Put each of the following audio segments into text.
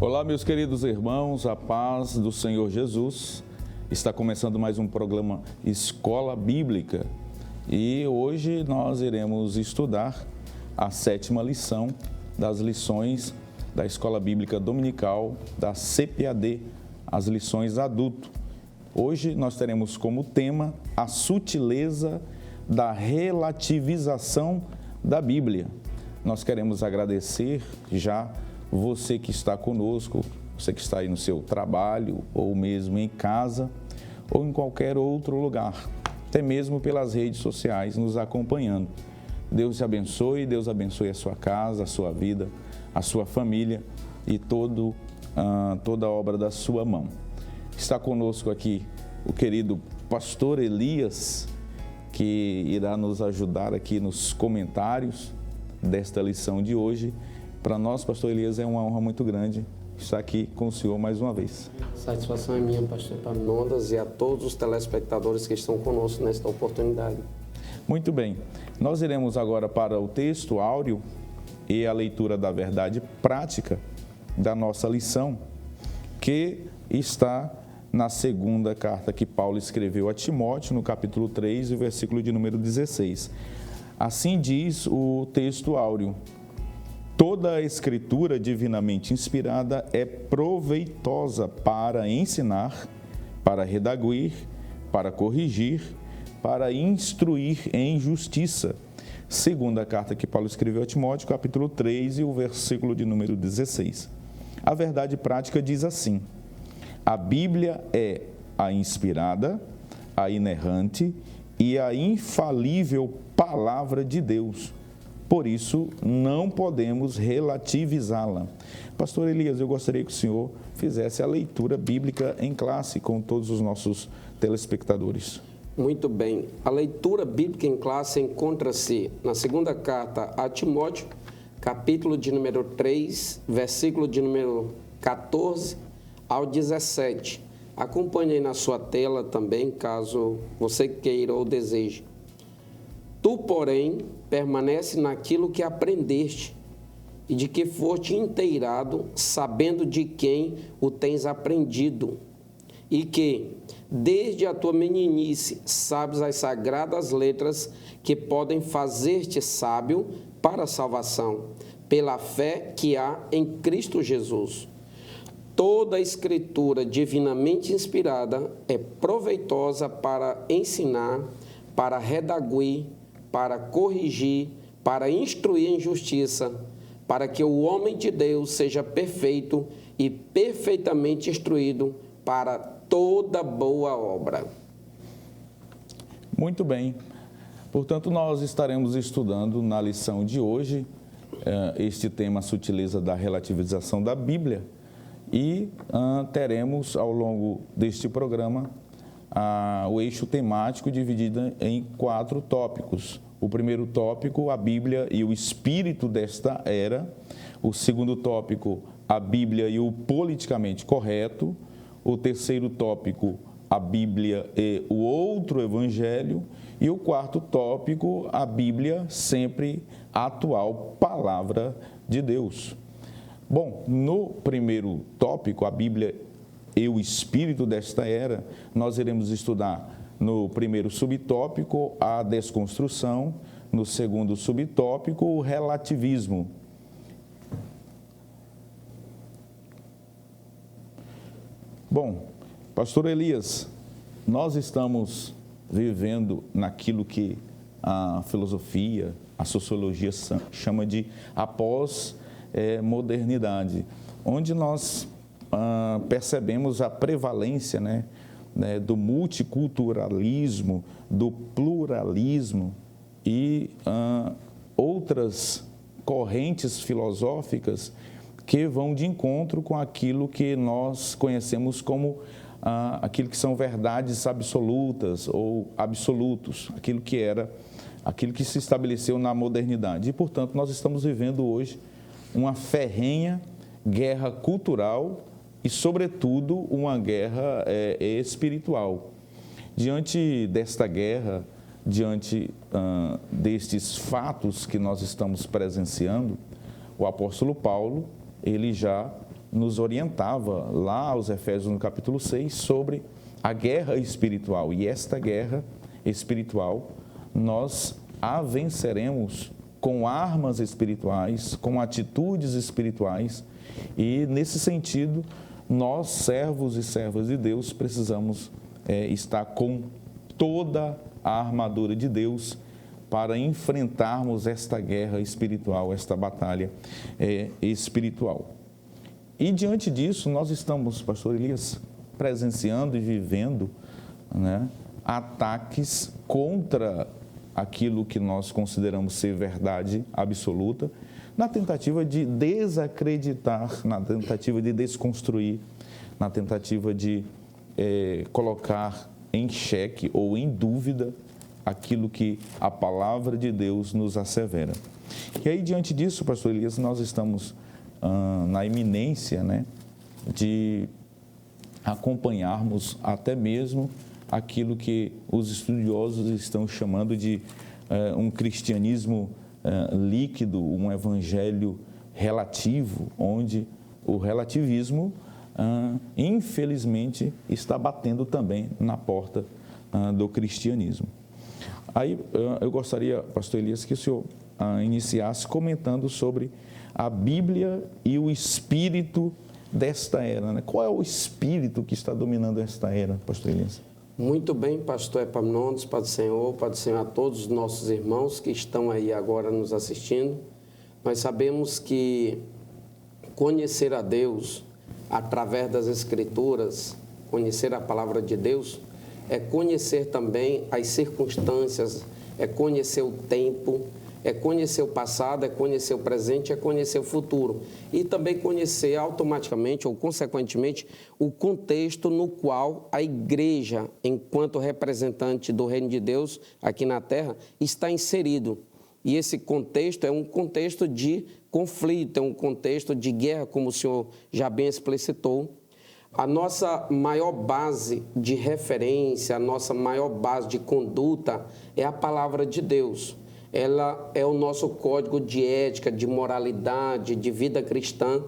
Olá, meus queridos irmãos, a paz do Senhor Jesus. Está começando mais um programa Escola Bíblica e hoje nós iremos estudar a 7ª lição das lições da Escola Bíblica Dominical da CPAD, as lições adulto. Hoje nós teremos como tema a sutileza da relativização da Bíblia. Nós queremos agradecer já você que está conosco, você que está aí no seu trabalho, ou mesmo em casa, ou em qualquer outro lugar, até mesmo pelas redes sociais nos acompanhando. Deus te abençoe, Deus abençoe a sua casa, a sua vida, a sua família e toda a obra da sua mão. Está conosco aqui o querido pastor Elias, que irá nos ajudar aqui nos comentários desta lição de hoje. Para nós, pastor Elias, é uma honra muito grande estar aqui com o senhor mais uma vez. A satisfação é minha, pastor Epaminondas, e a todos os telespectadores que estão conosco nesta oportunidade. Muito bem, nós iremos agora para o texto áureo e a leitura da verdade prática da nossa lição, que está na segunda carta que Paulo escreveu a Timóteo, no capítulo 3, o versículo de número 16. Assim diz o texto áureo: toda a escritura divinamente inspirada é proveitosa para ensinar, para redaguir, para corrigir, para instruir em justiça. Segunda carta que Paulo escreveu a Timóteo, capítulo 3, e o versículo de número 16. A verdade prática diz assim: a Bíblia é a inspirada, a inerrante e a infalível palavra de Deus. Por isso, não podemos relativizá-la. Pastor Elias, eu gostaria que o senhor fizesse a leitura bíblica em classe com todos os nossos telespectadores. Muito bem. A leitura bíblica em classe encontra-se na segunda carta a Timóteo, capítulo de número 3, versículo de número 14 ao 17. Acompanhe aí na sua tela também, caso você queira ou deseje. Tu, porém, permanece naquilo que aprendeste e de que foste inteirado, sabendo de quem o tens aprendido, e que, desde a tua meninice, sabes as sagradas letras que podem fazer-te sábio para a salvação, pela fé que há em Cristo Jesus. Toda a escritura divinamente inspirada é proveitosa para ensinar, para redaguir, para corrigir, para instruir em justiça, para que o homem de Deus seja perfeito e perfeitamente instruído para toda boa obra. Muito bem. Portanto, nós estaremos estudando na lição de hoje este tema, a sutileza da relativização da Bíblia, e teremos ao longo deste programa o eixo temático dividido em 4 tópicos. O primeiro tópico, a Bíblia e o espírito desta era. O segundo tópico, a Bíblia e o politicamente correto. O terceiro tópico, a Bíblia e o outro evangelho. E o quarto tópico, a Bíblia sempre atual, palavra de Deus. Bom, no primeiro tópico, a Bíblia e o espírito desta era, nós iremos estudar no primeiro subtópico a desconstrução, no segundo subtópico o relativismo. Bom, pastor Elias, nós estamos vivendo naquilo que a filosofia, a sociologia chama de a pós-modernidade, onde nós percebemos a prevalência, do multiculturalismo, do pluralismo e outras correntes filosóficas que vão de encontro com aquilo que nós conhecemos como aquilo que são verdades absolutas ou absolutos, aquilo que se estabeleceu na modernidade. E, portanto, nós estamos vivendo hoje uma ferrenha guerra cultural e, sobretudo, uma guerra espiritual. Diante desta guerra, diante destes fatos que nós estamos presenciando, o apóstolo Paulo, ele já nos orientava lá aos Efésios no capítulo 6 sobre a guerra espiritual. E esta guerra espiritual nós a venceremos com armas espirituais, com atitudes espirituais. E nesse sentido, nós, servos e servas de Deus, precisamos estar com toda a armadura de Deus para enfrentarmos esta guerra espiritual, esta batalha espiritual. E diante disso, nós estamos, pastor Elias, presenciando e vivendo, né, ataques contra aquilo que nós consideramos ser verdade absoluta, na tentativa de desacreditar, na tentativa de desconstruir, na tentativa de colocar em xeque ou em dúvida aquilo que a palavra de Deus nos assevera. E aí, diante disso, pastor Elias, nós estamos na iminência, né, de acompanharmos até mesmo aquilo que os estudiosos estão chamando de um cristianismo líquido, um evangelho relativo, onde o relativismo, infelizmente, está batendo também na porta do cristianismo. Aí eu gostaria, pastor Elias, que o senhor iniciasse comentando sobre a Bíblia e o espírito desta era, né? Qual é o espírito que está dominando esta era, pastor Elias? Muito bem, pastor Epaminondas, Pai do Senhor a todos os nossos irmãos que estão aí agora nos assistindo. Nós sabemos que conhecer a Deus através das Escrituras, conhecer a palavra de Deus, é conhecer também as circunstâncias, é conhecer o tempo, é conhecer o passado, é conhecer o presente, é conhecer o futuro. E também conhecer automaticamente ou consequentemente o contexto no qual a igreja, enquanto representante do reino de Deus aqui na terra, está inserido. E esse contexto é um contexto de conflito, é um contexto de guerra, como o senhor já bem explicitou. A nossa maior base de referência, a nossa maior base de conduta é a palavra de Deus. Ela é o nosso código de ética, de moralidade, de vida cristã.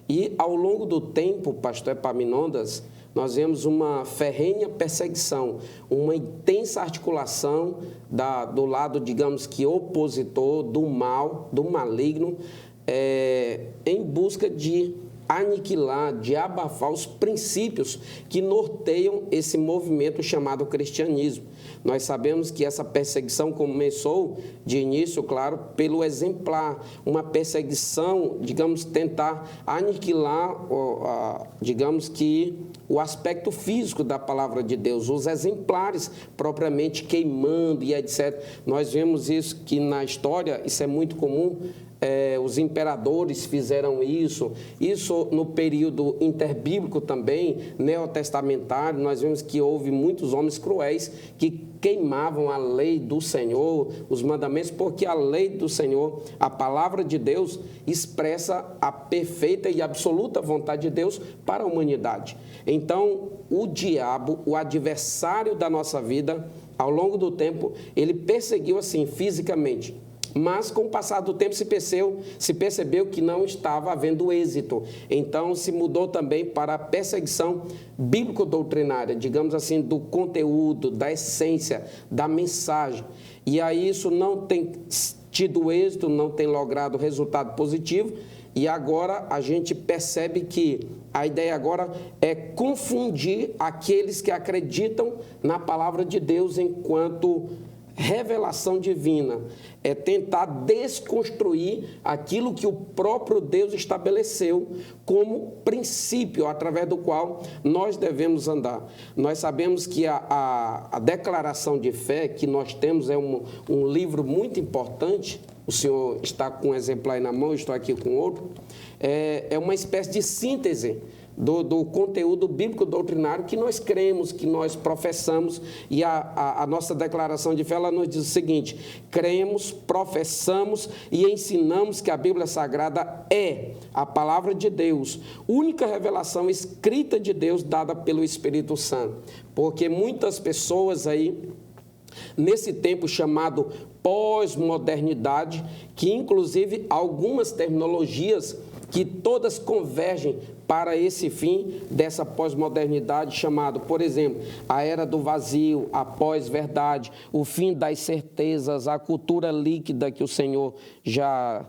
E, ao longo do tempo, pastor Epaminondas, nós vemos uma ferrenha perseguição, uma intensa articulação do lado, digamos que, opositor, do mal, do maligno, em busca de aniquilar, de abafar os princípios que norteiam esse movimento chamado cristianismo. Nós sabemos que essa perseguição começou de início, claro, pelo exemplar, uma perseguição, digamos, tentar aniquilar, digamos que, o aspecto físico da palavra de Deus, os exemplares propriamente queimando e etc. Nós vemos isso que na história, isso é muito comum. Os imperadores fizeram isso no período interbíblico também, neotestamentário, nós vemos que houve muitos homens cruéis que queimavam a lei do Senhor, os mandamentos, porque a lei do Senhor, a palavra de Deus, expressa a perfeita e absoluta vontade de Deus para a humanidade. Então, o diabo, o adversário da nossa vida, ao longo do tempo, ele perseguiu assim, fisicamente. Mas, com o passar do tempo, se percebeu que não estava havendo êxito. Então, se mudou também para a perseguição bíblico-doutrinária, digamos assim, do conteúdo, da essência, da mensagem. E aí isso não tem tido êxito, não tem logrado resultado positivo. E agora a gente percebe que a ideia agora é confundir aqueles que acreditam na palavra de Deus enquanto revelação divina, é tentar desconstruir aquilo que o próprio Deus estabeleceu como princípio através do qual nós devemos andar. Nós sabemos que a declaração de fé que nós temos é um livro muito importante. O senhor está com um exemplar aí na mão, eu estou aqui com outro. É uma espécie de síntese do conteúdo bíblico doutrinário que nós cremos, que nós professamos, e a nossa declaração de fé, ela nos diz o seguinte: cremos, professamos e ensinamos que a Bíblia Sagrada é a palavra de Deus, única revelação escrita de Deus dada pelo Espírito Santo, porque muitas pessoas aí, nesse tempo chamado pós-modernidade, que inclusive algumas terminologias que todas convergem para esse fim dessa pós-modernidade chamado, por exemplo, a era do vazio, a pós-verdade, o fim das certezas, a cultura líquida que o Senhor já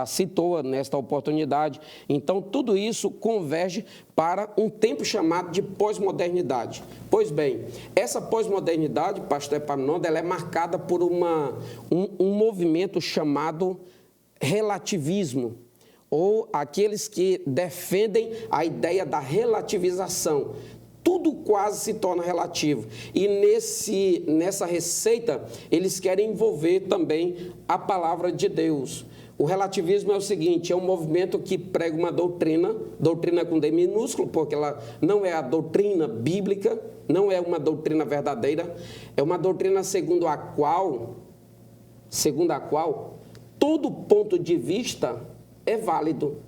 citou nesta oportunidade. Então, tudo isso converge para um tempo chamado de pós-modernidade. Pois bem, essa pós-modernidade, pastor Epaminondas, ela é marcada por um movimento chamado relativismo, ou aqueles que defendem a ideia da relativização. Tudo quase se torna relativo. E nessa receita, eles querem envolver também a palavra de Deus. O relativismo é o seguinte, é um movimento que prega uma doutrina com D minúsculo, porque ela não é a doutrina bíblica, não é uma doutrina verdadeira, é uma doutrina segundo a qual todo ponto de vista é válido,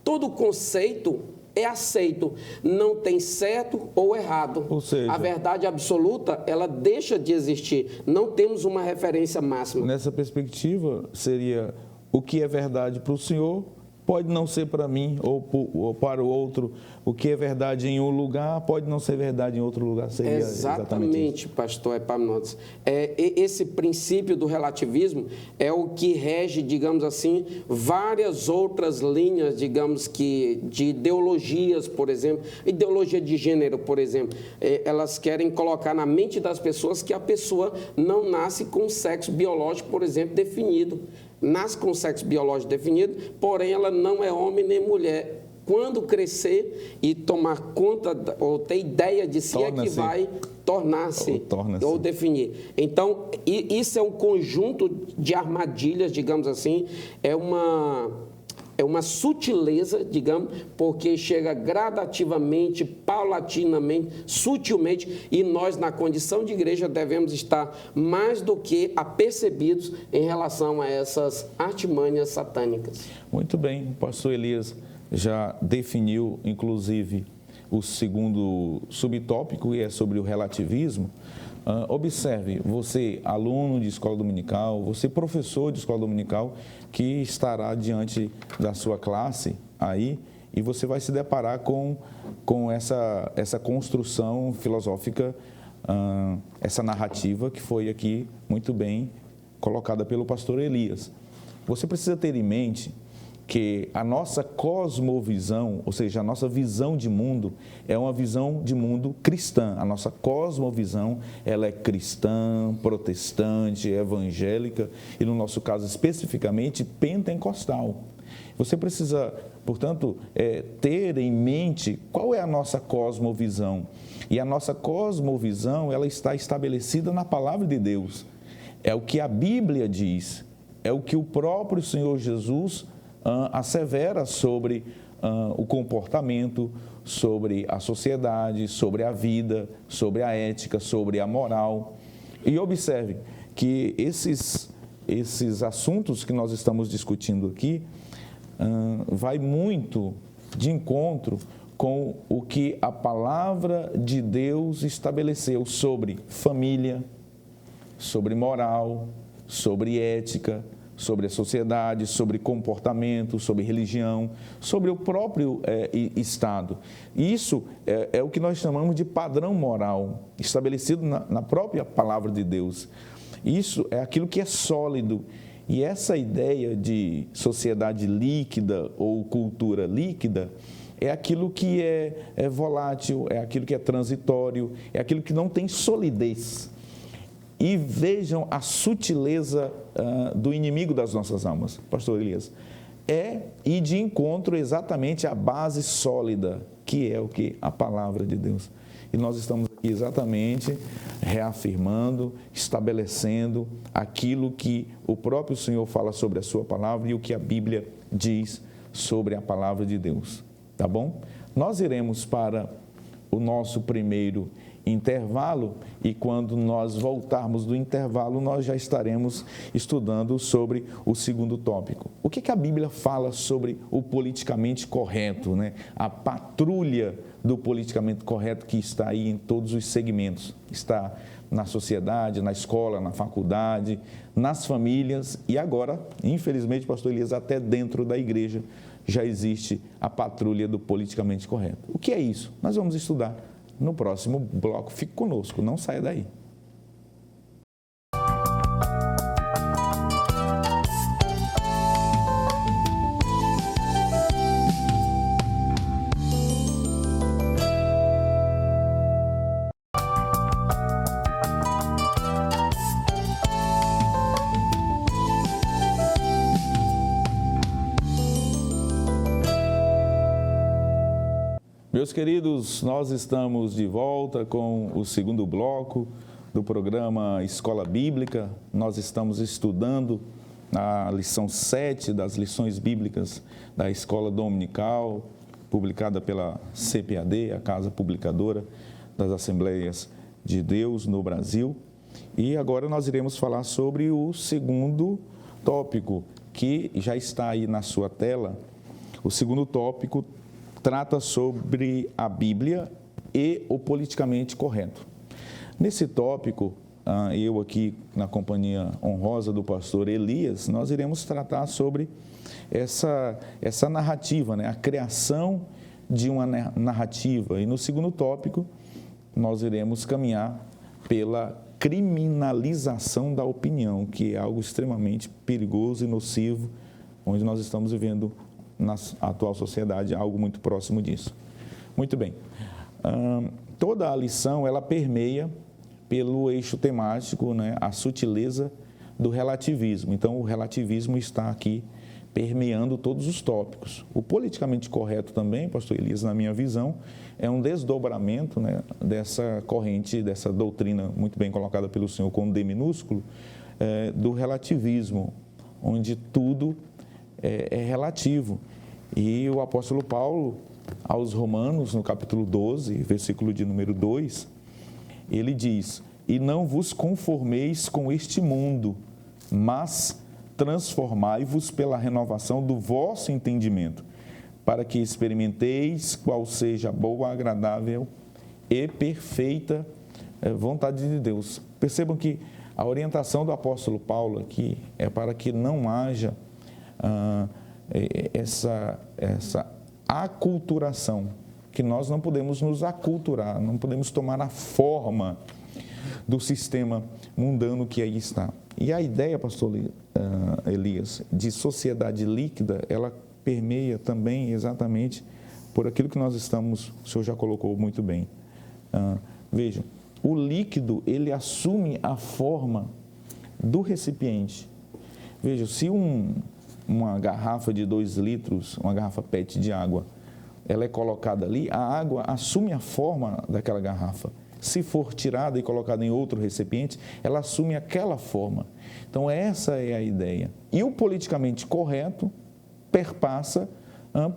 todo conceito é aceito, não tem certo ou errado. Ou seja, a verdade absoluta, ela deixa de existir, não temos uma referência máxima. Nessa perspectiva, seria o que é verdade para o senhor pode não ser para mim ou para o outro. O que é verdade em um lugar pode não ser verdade em outro lugar. Seria exatamente isso. Pastor Epaminondas. Esse princípio do relativismo é o que rege, digamos assim, várias outras linhas, digamos que, de ideologias, por exemplo, ideologia de gênero, por exemplo. Elas querem colocar na mente das pessoas que a pessoa não nasce com sexo biológico, por exemplo, definido. Nasce com sexo biológico definido, porém ela não é homem nem mulher. Quando crescer e tomar conta ou ter ideia de si, é que vai tornar-se ou definir. Então, isso é um conjunto de armadilhas, digamos assim, é uma sutileza, digamos, porque chega gradativamente, paulatinamente, sutilmente, e nós, na condição de igreja, devemos estar mais do que apercebidos em relação a essas artimanhas satânicas. Muito bem, o pastor Elias já definiu, inclusive, o segundo subtópico, e é sobre o relativismo. Observe, você, aluno de escola dominical, você, professor de escola dominical, que estará diante da sua classe aí, e você vai se deparar com essa construção filosófica, essa narrativa que foi aqui muito bem colocada pelo pastor Elias. Você precisa ter em mente que a nossa cosmovisão, ou seja, a nossa visão de mundo, é uma visão de mundo cristã. A nossa cosmovisão, ela é cristã, protestante, evangélica e, no nosso caso especificamente, pentecostal. Você precisa, portanto, ter em mente qual é a nossa cosmovisão. E a nossa cosmovisão, ela está estabelecida na palavra de Deus. É o que a Bíblia diz, é o que o próprio Senhor Jesus assevera sobre o comportamento, sobre a sociedade, sobre a vida, sobre a ética, sobre a moral. E observe que esses assuntos que nós estamos discutindo aqui vai muito de encontro com o que a palavra de Deus estabeleceu sobre família, sobre moral, sobre ética, sobre a sociedade, sobre comportamento, sobre religião, sobre o próprio Estado. E isso é o que nós chamamos de padrão moral, estabelecido na própria palavra de Deus. Isso é aquilo que é sólido. E essa ideia de sociedade líquida ou cultura líquida é aquilo que é volátil, é aquilo que é transitório, é aquilo que não tem solidez. E vejam a sutileza do inimigo das nossas almas, pastor Elias. Ir de encontro exatamente à base sólida, que é o que? A palavra de Deus. E nós estamos aqui exatamente reafirmando, estabelecendo aquilo que o próprio Senhor fala sobre a sua palavra e o que a Bíblia diz sobre a palavra de Deus. Tá bom? Nós iremos para o nosso primeiro intervalo e quando nós voltarmos do intervalo, nós já estaremos estudando sobre o segundo tópico. O que a Bíblia fala sobre o politicamente correto, né? A patrulha do politicamente correto que está aí em todos os segmentos. Está na sociedade, na escola, na faculdade, nas famílias e agora, infelizmente, pastor Elias, até dentro da igreja já existe a patrulha do politicamente correto. O que é isso? Nós vamos estudar no próximo bloco. Fique conosco, não saia daí. Meus queridos, nós estamos de volta com o segundo bloco do programa Escola Bíblica. Nós estamos estudando a lição 7 das lições bíblicas da Escola Dominical, publicada pela CPAD, a Casa Publicadora das Assembleias de Deus no Brasil. E agora nós iremos falar sobre o segundo tópico, que já está aí na sua tela. O segundo tópico trata sobre a Bíblia e o politicamente correto. Nesse tópico, eu aqui na companhia honrosa do pastor Elias, nós iremos tratar sobre essa narrativa, né? A criação de uma narrativa. E no segundo tópico, nós iremos caminhar pela criminalização da opinião, que é algo extremamente perigoso e nocivo, onde nós estamos vivendo na atual sociedade, algo muito próximo disso. Muito bem. Toda a lição, ela permeia pelo eixo temático, né, a sutileza do relativismo. Então, o relativismo está aqui permeando todos os tópicos. O politicamente correto também, pastor Elias, na minha visão, é um desdobramento, né, dessa corrente, dessa doutrina muito bem colocada pelo senhor com D minúsculo, do relativismo, onde tudo é relativo. E o apóstolo Paulo, aos Romanos, no capítulo 12, versículo de número 2, ele diz: e não vos conformeis com este mundo, mas transformai-vos pela renovação do vosso entendimento, para que experimenteis qual seja a boa, agradável e perfeita vontade de Deus. Percebam que a orientação do apóstolo Paulo aqui é para que não haja essa aculturação, que nós não podemos nos aculturar, não podemos tomar a forma do sistema mundano que aí está. E a ideia, pastor Elias, de sociedade líquida, ela permeia também exatamente por aquilo que nós estamos, o senhor já colocou muito bem. Vejam, o líquido, ele assume a forma do recipiente. Vejam, se uma garrafa de 2 litros, uma garrafa PET de água, ela é colocada ali, a água assume a forma daquela garrafa. Se for tirada e colocada em outro recipiente, ela assume aquela forma. Então, essa é a ideia. E o politicamente correto perpassa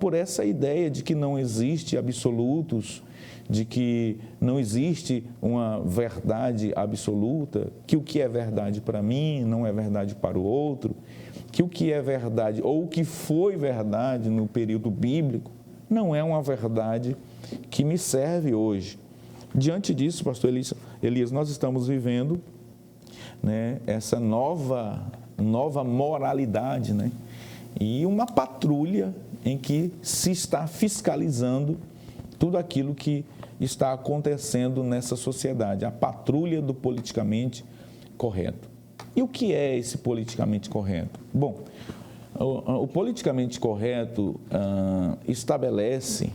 por essa ideia de que não existe absolutos, de que não existe uma verdade absoluta, que o que é verdade para mim não é verdade para o outro, que o que é verdade ou o que foi verdade no período bíblico não é uma verdade que me serve hoje. Diante disso, pastor Elias, nós estamos vivendo, né, essa nova moralidade, né, e uma patrulha em que se está fiscalizando tudo aquilo que está acontecendo nessa sociedade, a patrulha do politicamente correto. E o que é esse politicamente correto? Bom, o politicamente correto estabelece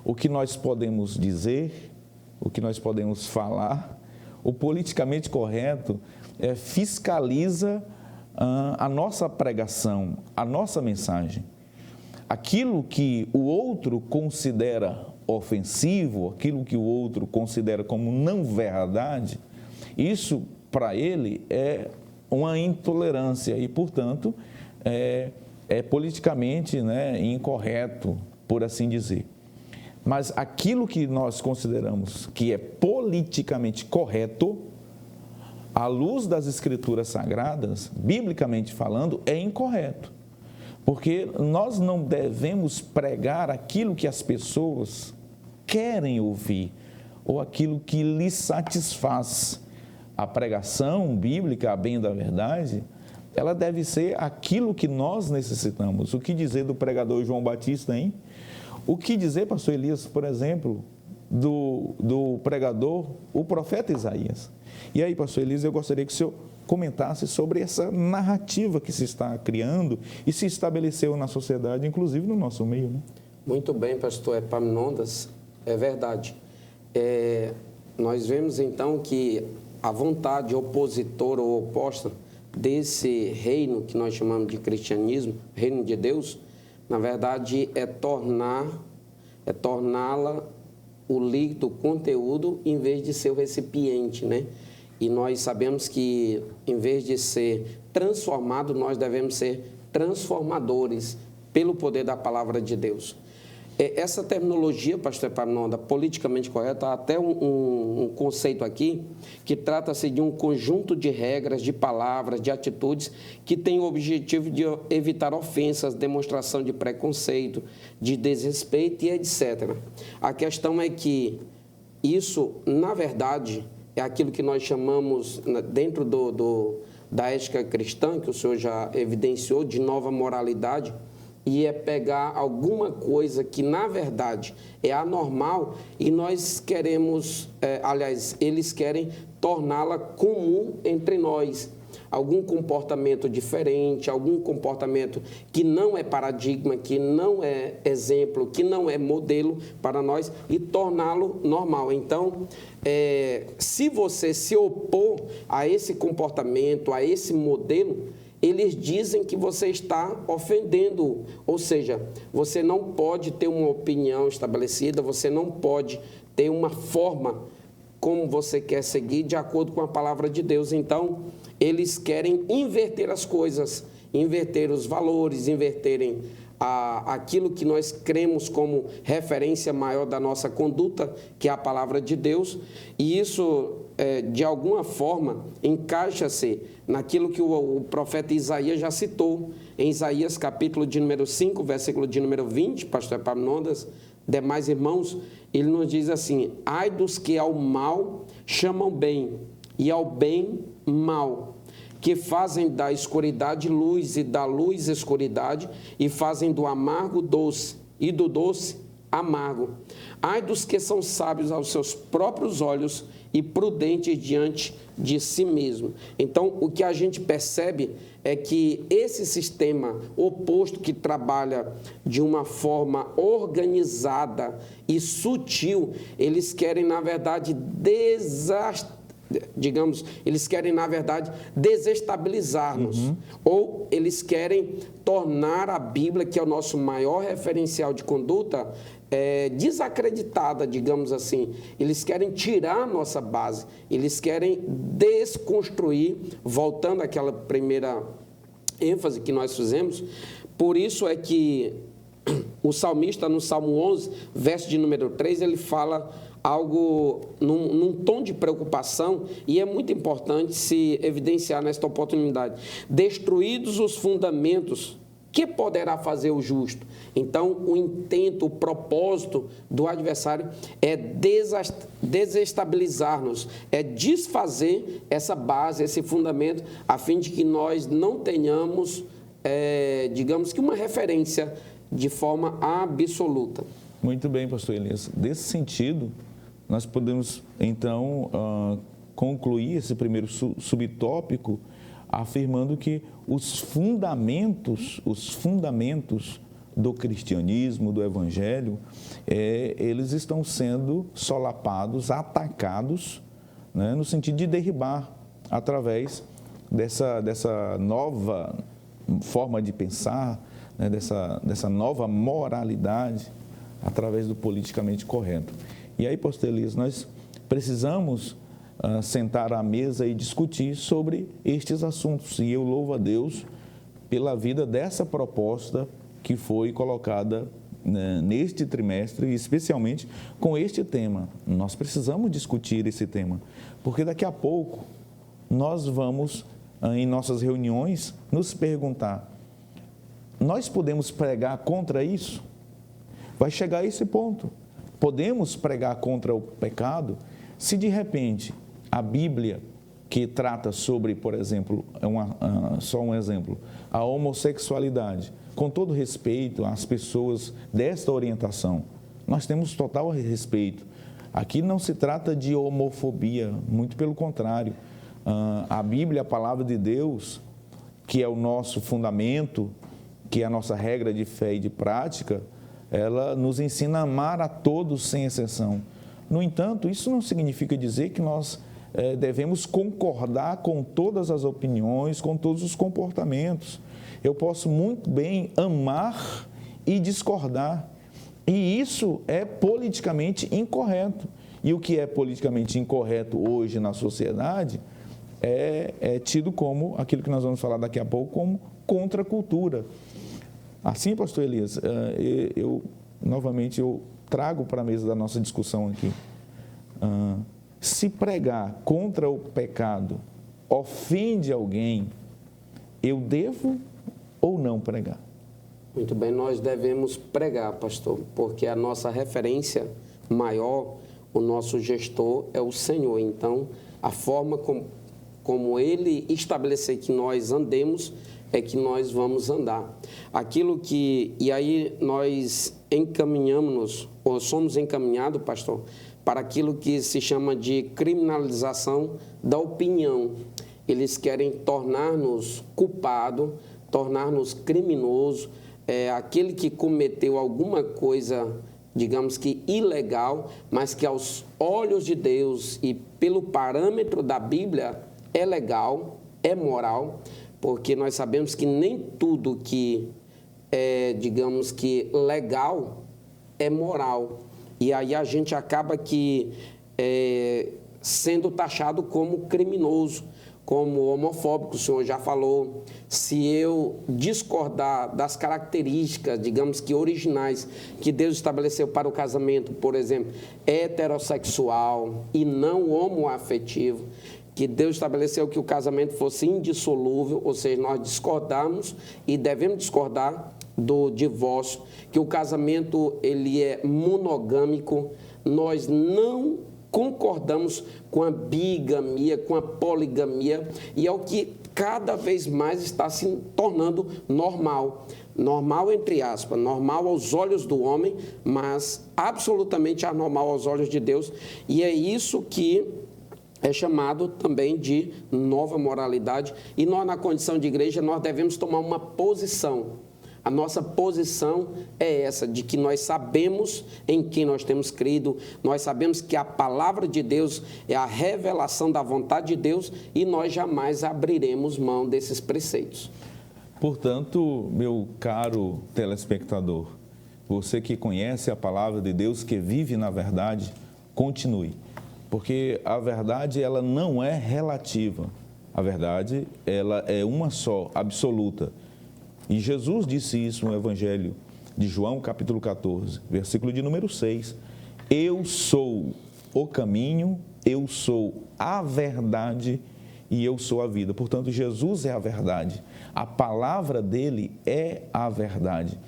o que nós podemos dizer, o que nós podemos falar. O politicamente correto fiscaliza a nossa pregação, a nossa mensagem. Aquilo que o outro considera ofensivo, aquilo que o outro considera como não verdade, isso para ele é uma intolerância e, portanto, é politicamente, né, incorreto, por assim dizer. Mas aquilo que nós consideramos que é politicamente correto, à luz das Escrituras Sagradas, biblicamente falando, é incorreto. Porque nós não devemos pregar aquilo que as pessoas querem ouvir ou aquilo que lhes satisfaz a pregação bíblica, a bem da verdade, ela deve ser aquilo que nós necessitamos. O que dizer do pregador João Batista, hein? O que dizer, pastor Elias, por exemplo, do pregador, o profeta Isaías? E aí, pastor Elias, eu gostaria que o senhor comentasse sobre essa narrativa que se está criando e se estabeleceu na sociedade, inclusive no nosso meio, né? Muito bem, pastor Epaminondas, é verdade. Nós vemos, então, que a vontade opositora ou oposta desse reino que nós chamamos de cristianismo, reino de Deus, na verdade é torná-la o líquido, o conteúdo, em vez de ser o recipiente, né? E nós sabemos que, em vez de ser transformado, nós devemos ser transformadores pelo poder da palavra de Deus. Essa terminologia, pastor Epaminondas, politicamente correta, há até um conceito aqui que trata-se de um conjunto de regras, de palavras, de atitudes que tem o objetivo de evitar ofensas, demonstração de preconceito, de desrespeito e etc. A questão é que isso, na verdade, é aquilo que nós chamamos, dentro da ética cristã, que o senhor já evidenciou, de nova moralidade, e é pegar alguma coisa que, na verdade, é anormal e nós queremos, eles querem torná-la comum entre nós. Algum comportamento diferente, algum comportamento que não é paradigma, que não é exemplo, que não é modelo para nós e torná-lo normal. Então, se você se opor a esse comportamento, a esse modelo, eles dizem que você está ofendendo, ou seja, você não pode ter uma opinião estabelecida, você não pode ter uma forma como você quer seguir de acordo com a palavra de Deus. Então, eles querem inverter as coisas, inverter os valores, inverterem aquilo que nós cremos como referência maior da nossa conduta, que é a palavra de Deus, e isso, de alguma forma, encaixa-se naquilo que o profeta Isaías já citou, em Isaías capítulo de número 5, versículo de número 20, pastor Epaminondas, demais irmãos, ele nos diz assim: ai dos que ao mal chamam bem, e ao bem mal, que fazem da escuridade luz e da luz escuridade, e fazem do amargo doce e do doce amargo. Ai dos que são sábios aos seus próprios olhos e prudentes diante de si mesmo. Então, o que a gente percebe é que esse sistema oposto, que trabalha de uma forma organizada e sutil, eles querem, na verdade, eles querem, na verdade, desestabilizar-nos. Ou eles querem tornar a Bíblia, que é o nosso maior referencial de conduta, desacreditada, digamos assim. Eles querem tirar a nossa base, eles querem desconstruir, voltando àquela primeira ênfase que nós fizemos. Por isso é que o salmista, no Salmo 11, verso de número 3, ele fala algo num tom de preocupação, e é muito importante se evidenciar nesta oportunidade. Destruídos os fundamentos, que poderá fazer o justo? Então, o intento, o propósito do adversário é desestabilizar-nos, é desfazer essa base, esse fundamento, a fim de que nós não tenhamos, digamos que uma referência de forma absoluta. Muito bem, pastor Elias. Desse sentido, nós podemos, então, concluir esse primeiro subtópico afirmando que os fundamentos do cristianismo, do evangelho, eles estão sendo solapados, atacados, né, no sentido de derribar através dessa nova forma de pensar, né, dessa nova moralidade, através do politicamente correto. E aí, pastor Elias, nós precisamos sentar à mesa e discutir sobre estes assuntos. E eu louvo a Deus pela vida dessa proposta que foi colocada, né, neste trimestre, especialmente com este tema. Nós precisamos discutir esse tema, porque daqui a pouco nós vamos, em nossas reuniões, nos perguntar: nós podemos pregar contra isso? Vai chegar a esse ponto. Podemos pregar contra o pecado se de repente a Bíblia que trata sobre, por exemplo, só um exemplo, a homossexualidade, com todo respeito às pessoas desta orientação, nós temos total respeito. Aqui não se trata de homofobia, muito pelo contrário. A Bíblia, a palavra de Deus, que é o nosso fundamento, que é a nossa regra de fé e de prática, ela nos ensina a amar a todos sem exceção. No entanto, isso não significa dizer que nós devemos concordar com todas as opiniões, com todos os comportamentos. Eu posso muito bem amar e discordar. E isso é politicamente incorreto. E o que é politicamente incorreto hoje na sociedade é tido como, aquilo que nós vamos falar daqui a pouco, como contracultura. Assim, pastor Elias, novamente eu trago para a mesa da nossa discussão aqui. Se pregar contra o pecado ofende alguém, eu devo ou não pregar? Muito bem, nós devemos pregar, pastor, porque a nossa referência maior, o nosso gestor é o Senhor. Então, a forma como Ele estabelecer que nós andemos é que nós vamos andar. E aí nós encaminhamos, ou somos encaminhados, pastor, para aquilo que se chama de criminalização da opinião. Eles querem tornar-nos culpado, tornar-nos criminoso, aquele que cometeu alguma coisa, digamos que ilegal, mas que aos olhos de Deus e pelo parâmetro da Bíblia é legal, é moral, porque nós sabemos que nem tudo que é, digamos que legal é moral. E aí a gente acaba sendo taxado como criminoso, como homofóbico, o senhor já falou. Se eu discordar das características, digamos que originais, que Deus estabeleceu para o casamento, por exemplo, heterossexual e não homoafetivo, que Deus estabeleceu que o casamento fosse indissolúvel, ou seja, nós discordamos e devemos discordar do divórcio, que o casamento ele é monogâmico, nós não concordamos com a bigamia, com a poligamia, e é o que cada vez mais está se tornando normal. Normal, entre aspas, normal aos olhos do homem, mas absolutamente anormal aos olhos de Deus. E é isso que é chamado também de nova moralidade. E nós, na condição de igreja, nós devemos tomar uma posição. A nossa posição é essa, de que nós sabemos em quem nós temos crido, nós sabemos que a palavra de Deus é a revelação da vontade de Deus e nós jamais abriremos mão desses preceitos. Portanto, meu caro telespectador, você que conhece a palavra de Deus, que vive na verdade, continue. Porque a verdade, ela não é relativa. A verdade, ela é uma só, absoluta. E Jesus disse isso no Evangelho de João, capítulo 14, versículo de número 6. Eu sou o caminho, eu sou a verdade e eu sou a vida. Portanto, Jesus é a verdade. A palavra dele é a verdade.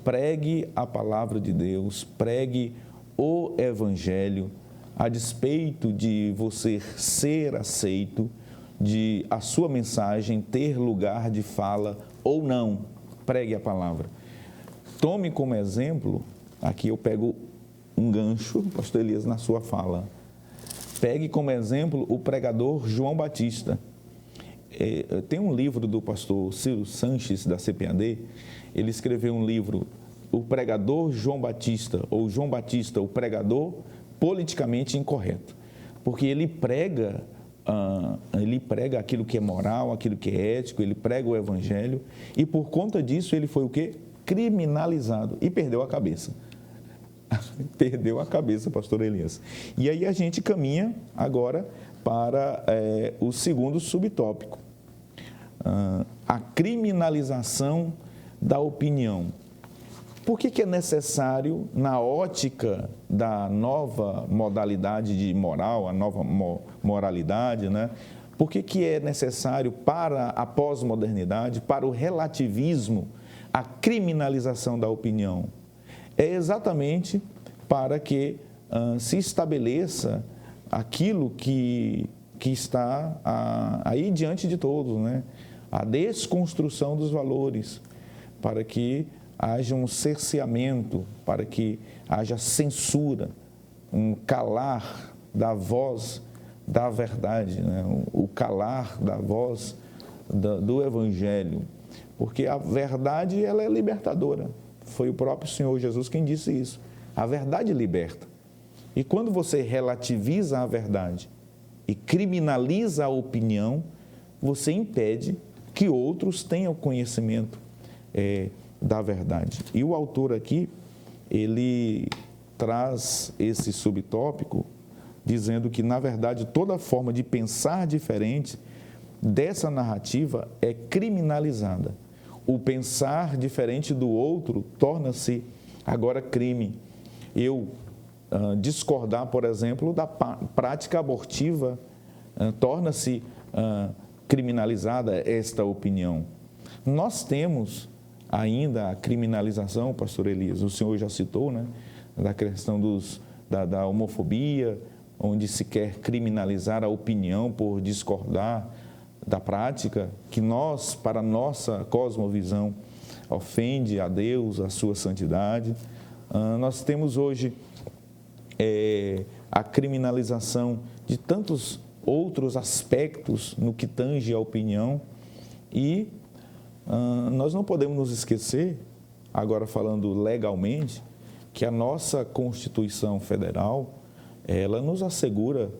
Pregue a palavra de Deus, pregue o Evangelho, a despeito de você ser aceito, de a sua mensagem ter lugar de fala ou não, pregue a palavra. Tome como exemplo, aqui eu pego um gancho, pastor Elias, na sua fala. Pegue como exemplo o pregador João Batista. Tem um livro do pastor Ciro Sanches, da CPAD, ele escreveu um livro, O Pregador João Batista, ou João Batista, o pregador politicamente incorreto, porque ele prega aquilo que é moral, aquilo que é ético, ele prega o Evangelho e por conta disso ele foi o quê? Criminalizado e perdeu a cabeça. Perdeu a cabeça, pastor Elias. E aí a gente caminha agora para o segundo subtópico, a criminalização da opinião. Por que é necessário, na ótica da nova modalidade de moral, a nova moralidade, né? Por que é necessário para a pós-modernidade, para o relativismo, a criminalização da opinião? É exatamente para que se estabeleça aquilo que que está aí diante de todos, né? A desconstrução dos valores, para que haja um cerceamento, para que haja censura, um calar da voz da verdade, né? O calar da voz do Evangelho, porque a verdade ela é libertadora. Foi o próprio Senhor Jesus quem disse isso. A verdade liberta. E quando você relativiza a verdade e criminaliza a opinião, você impede que outros tenham conhecimento da verdade. E o autor aqui, ele traz esse subtópico dizendo que, na verdade, toda forma de pensar diferente dessa narrativa é criminalizada. O pensar diferente do outro torna-se agora crime. Eu discordar, por exemplo, da prática abortiva torna-se criminalizada esta opinião. Nós temos ainda a criminalização, pastor Elias, o senhor já citou, né, da questão da homofobia, onde se quer criminalizar a opinião por discordar da prática, que nós, para a nossa cosmovisão, ofende a Deus, a sua santidade. Nós temos hoje a criminalização de tantos outros aspectos no que tange a opinião e nós não podemos nos esquecer, agora falando legalmente, que a nossa Constituição Federal, ela nos assegura,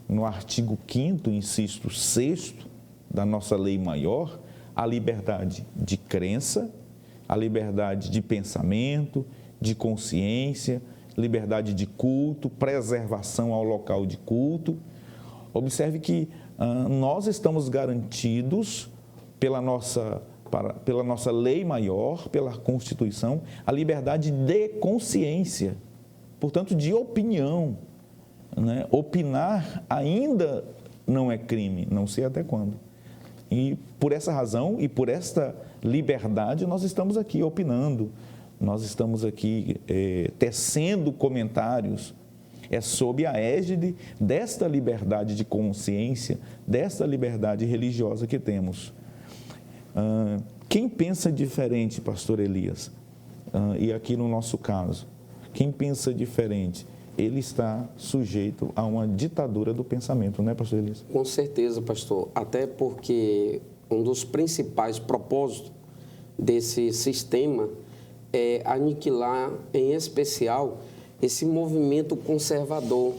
no artigo 5º, inciso 6º, da nossa lei maior, a liberdade de crença, a liberdade de pensamento, de consciência, liberdade de culto, preservação ao local de culto. Observe que nós estamos garantidos pela nossa lei maior, pela Constituição, a liberdade de consciência, portanto, de opinião. Né? Opinar ainda não é crime, não sei até quando. E por essa razão e por esta liberdade nós estamos aqui opinando, nós estamos aqui tecendo comentários. É sob a égide desta liberdade de consciência, desta liberdade religiosa que temos. Quem pensa diferente, pastor Elias, e aqui no nosso caso, quem pensa diferente, ele está sujeito a uma ditadura do pensamento, não é, pastor Elias? Com certeza, pastor. Até porque um dos principais propósitos desse sistema é aniquilar, em especial, esse movimento conservador,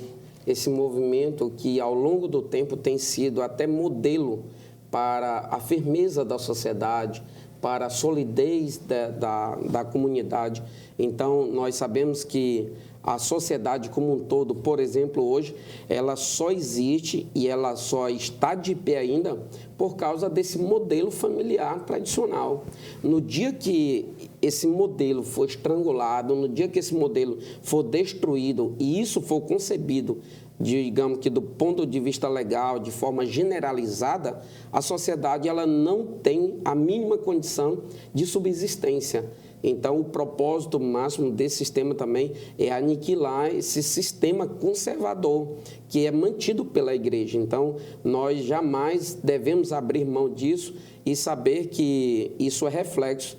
esse movimento que, ao longo do tempo, tem sido até modelo para a firmeza da sociedade, para a solidez da comunidade. Então, nós sabemos que a sociedade como um todo, por exemplo, hoje, ela só existe e ela só está de pé ainda por causa desse modelo familiar tradicional. No dia que esse modelo for estrangulado, no dia que esse modelo for destruído e isso for concebido, digamos que do ponto de vista legal, de forma generalizada, a sociedade ela não tem a mínima condição de subsistência. Então, o propósito máximo desse sistema também é aniquilar esse sistema conservador que é mantido pela igreja. Então, nós jamais devemos abrir mão disso e saber que isso é reflexo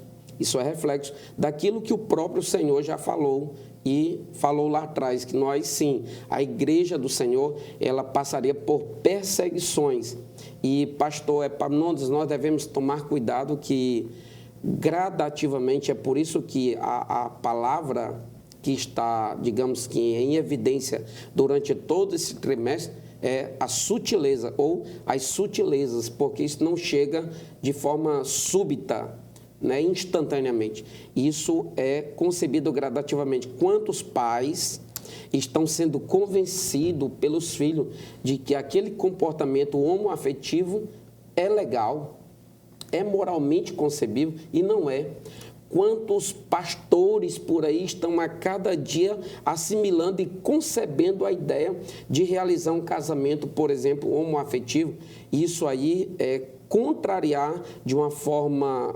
daquilo que o próprio Senhor já falou e falou lá atrás, que nós sim, a igreja do Senhor, ela passaria por perseguições. E, pastor, nós devemos tomar cuidado que gradativamente, é por isso que a palavra que está, digamos que em evidência durante todo esse trimestre é a sutileza ou as sutilezas, porque isso não chega de forma súbita, né, instantaneamente. Isso é concebido gradativamente. Quantos pais estão sendo convencidos pelos filhos de que aquele comportamento homoafetivo é legal, é moralmente concebível e não é. Quantos pastores por aí estão a cada dia assimilando e concebendo a ideia de realizar um casamento, por exemplo, homoafetivo? Isso aí é contrariar de uma forma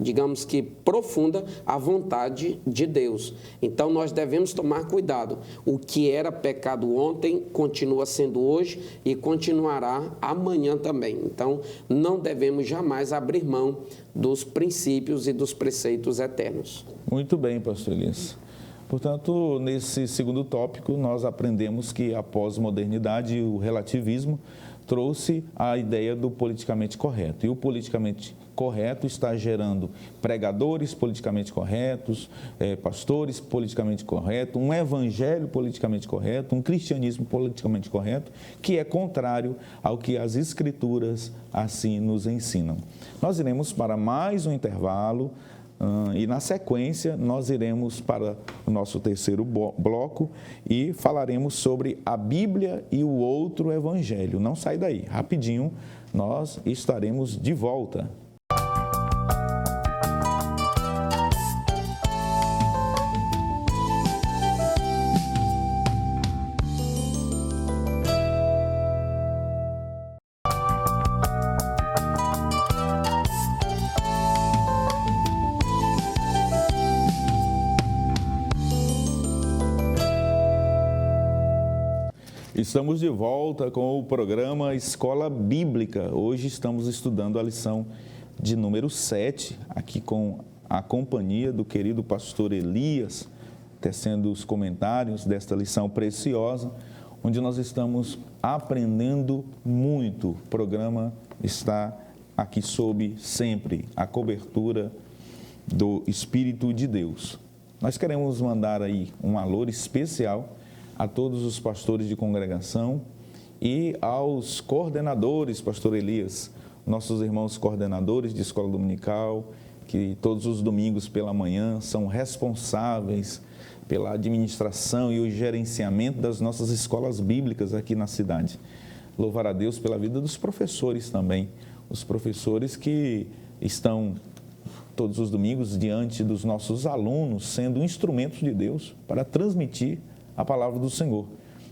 digamos que profunda, a vontade de Deus. Então nós devemos tomar cuidado. O que era pecado ontem continua sendo hoje e continuará amanhã também. Então não devemos jamais abrir mão dos princípios e dos preceitos eternos. Muito bem, pastor Elias. Portanto, nesse segundo tópico, nós aprendemos que a pós-modernidade e o relativismo trouxe a ideia do politicamente correto. E o politicamente correto está gerando pregadores politicamente corretos, pastores politicamente corretos, um evangelho politicamente correto, um cristianismo politicamente correto, que é contrário ao que as Escrituras assim nos ensinam. Nós iremos para mais um intervalo. E na sequência nós iremos para o nosso terceiro bloco e falaremos sobre a Bíblia e o outro evangelho. Não sai daí, rapidinho nós estaremos de volta. Estamos de volta com o programa Escola Bíblica. Hoje estamos estudando a lição de número 7, aqui com a companhia do querido pastor Elias, tecendo os comentários desta lição preciosa, onde nós estamos aprendendo muito. O programa está aqui sob sempre a cobertura do Espírito de Deus. Nós queremos mandar aí um alô especial a todos os pastores de congregação e aos coordenadores, pastor Elias, nossos irmãos coordenadores de escola dominical, que todos os domingos pela manhã são responsáveis pela administração e o gerenciamento das nossas escolas bíblicas aqui na cidade. Louvar a Deus pela vida dos professores também, os professores que estão todos os domingos diante dos nossos alunos, sendo instrumentos de Deus para transmitir a palavra do Senhor.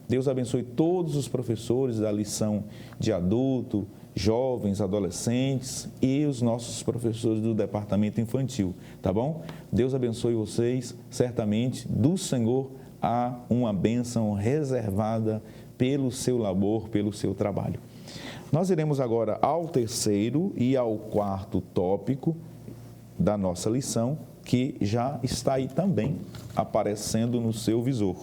Deus abençoe todos os professores da lição de adulto, jovens, adolescentes e os nossos professores do departamento infantil, tá bom? Deus abençoe vocês, certamente do Senhor há uma bênção reservada pelo seu labor, pelo seu trabalho. Nós iremos agora ao terceiro e ao quarto tópico da nossa lição, que já está aí também aparecendo no seu visor.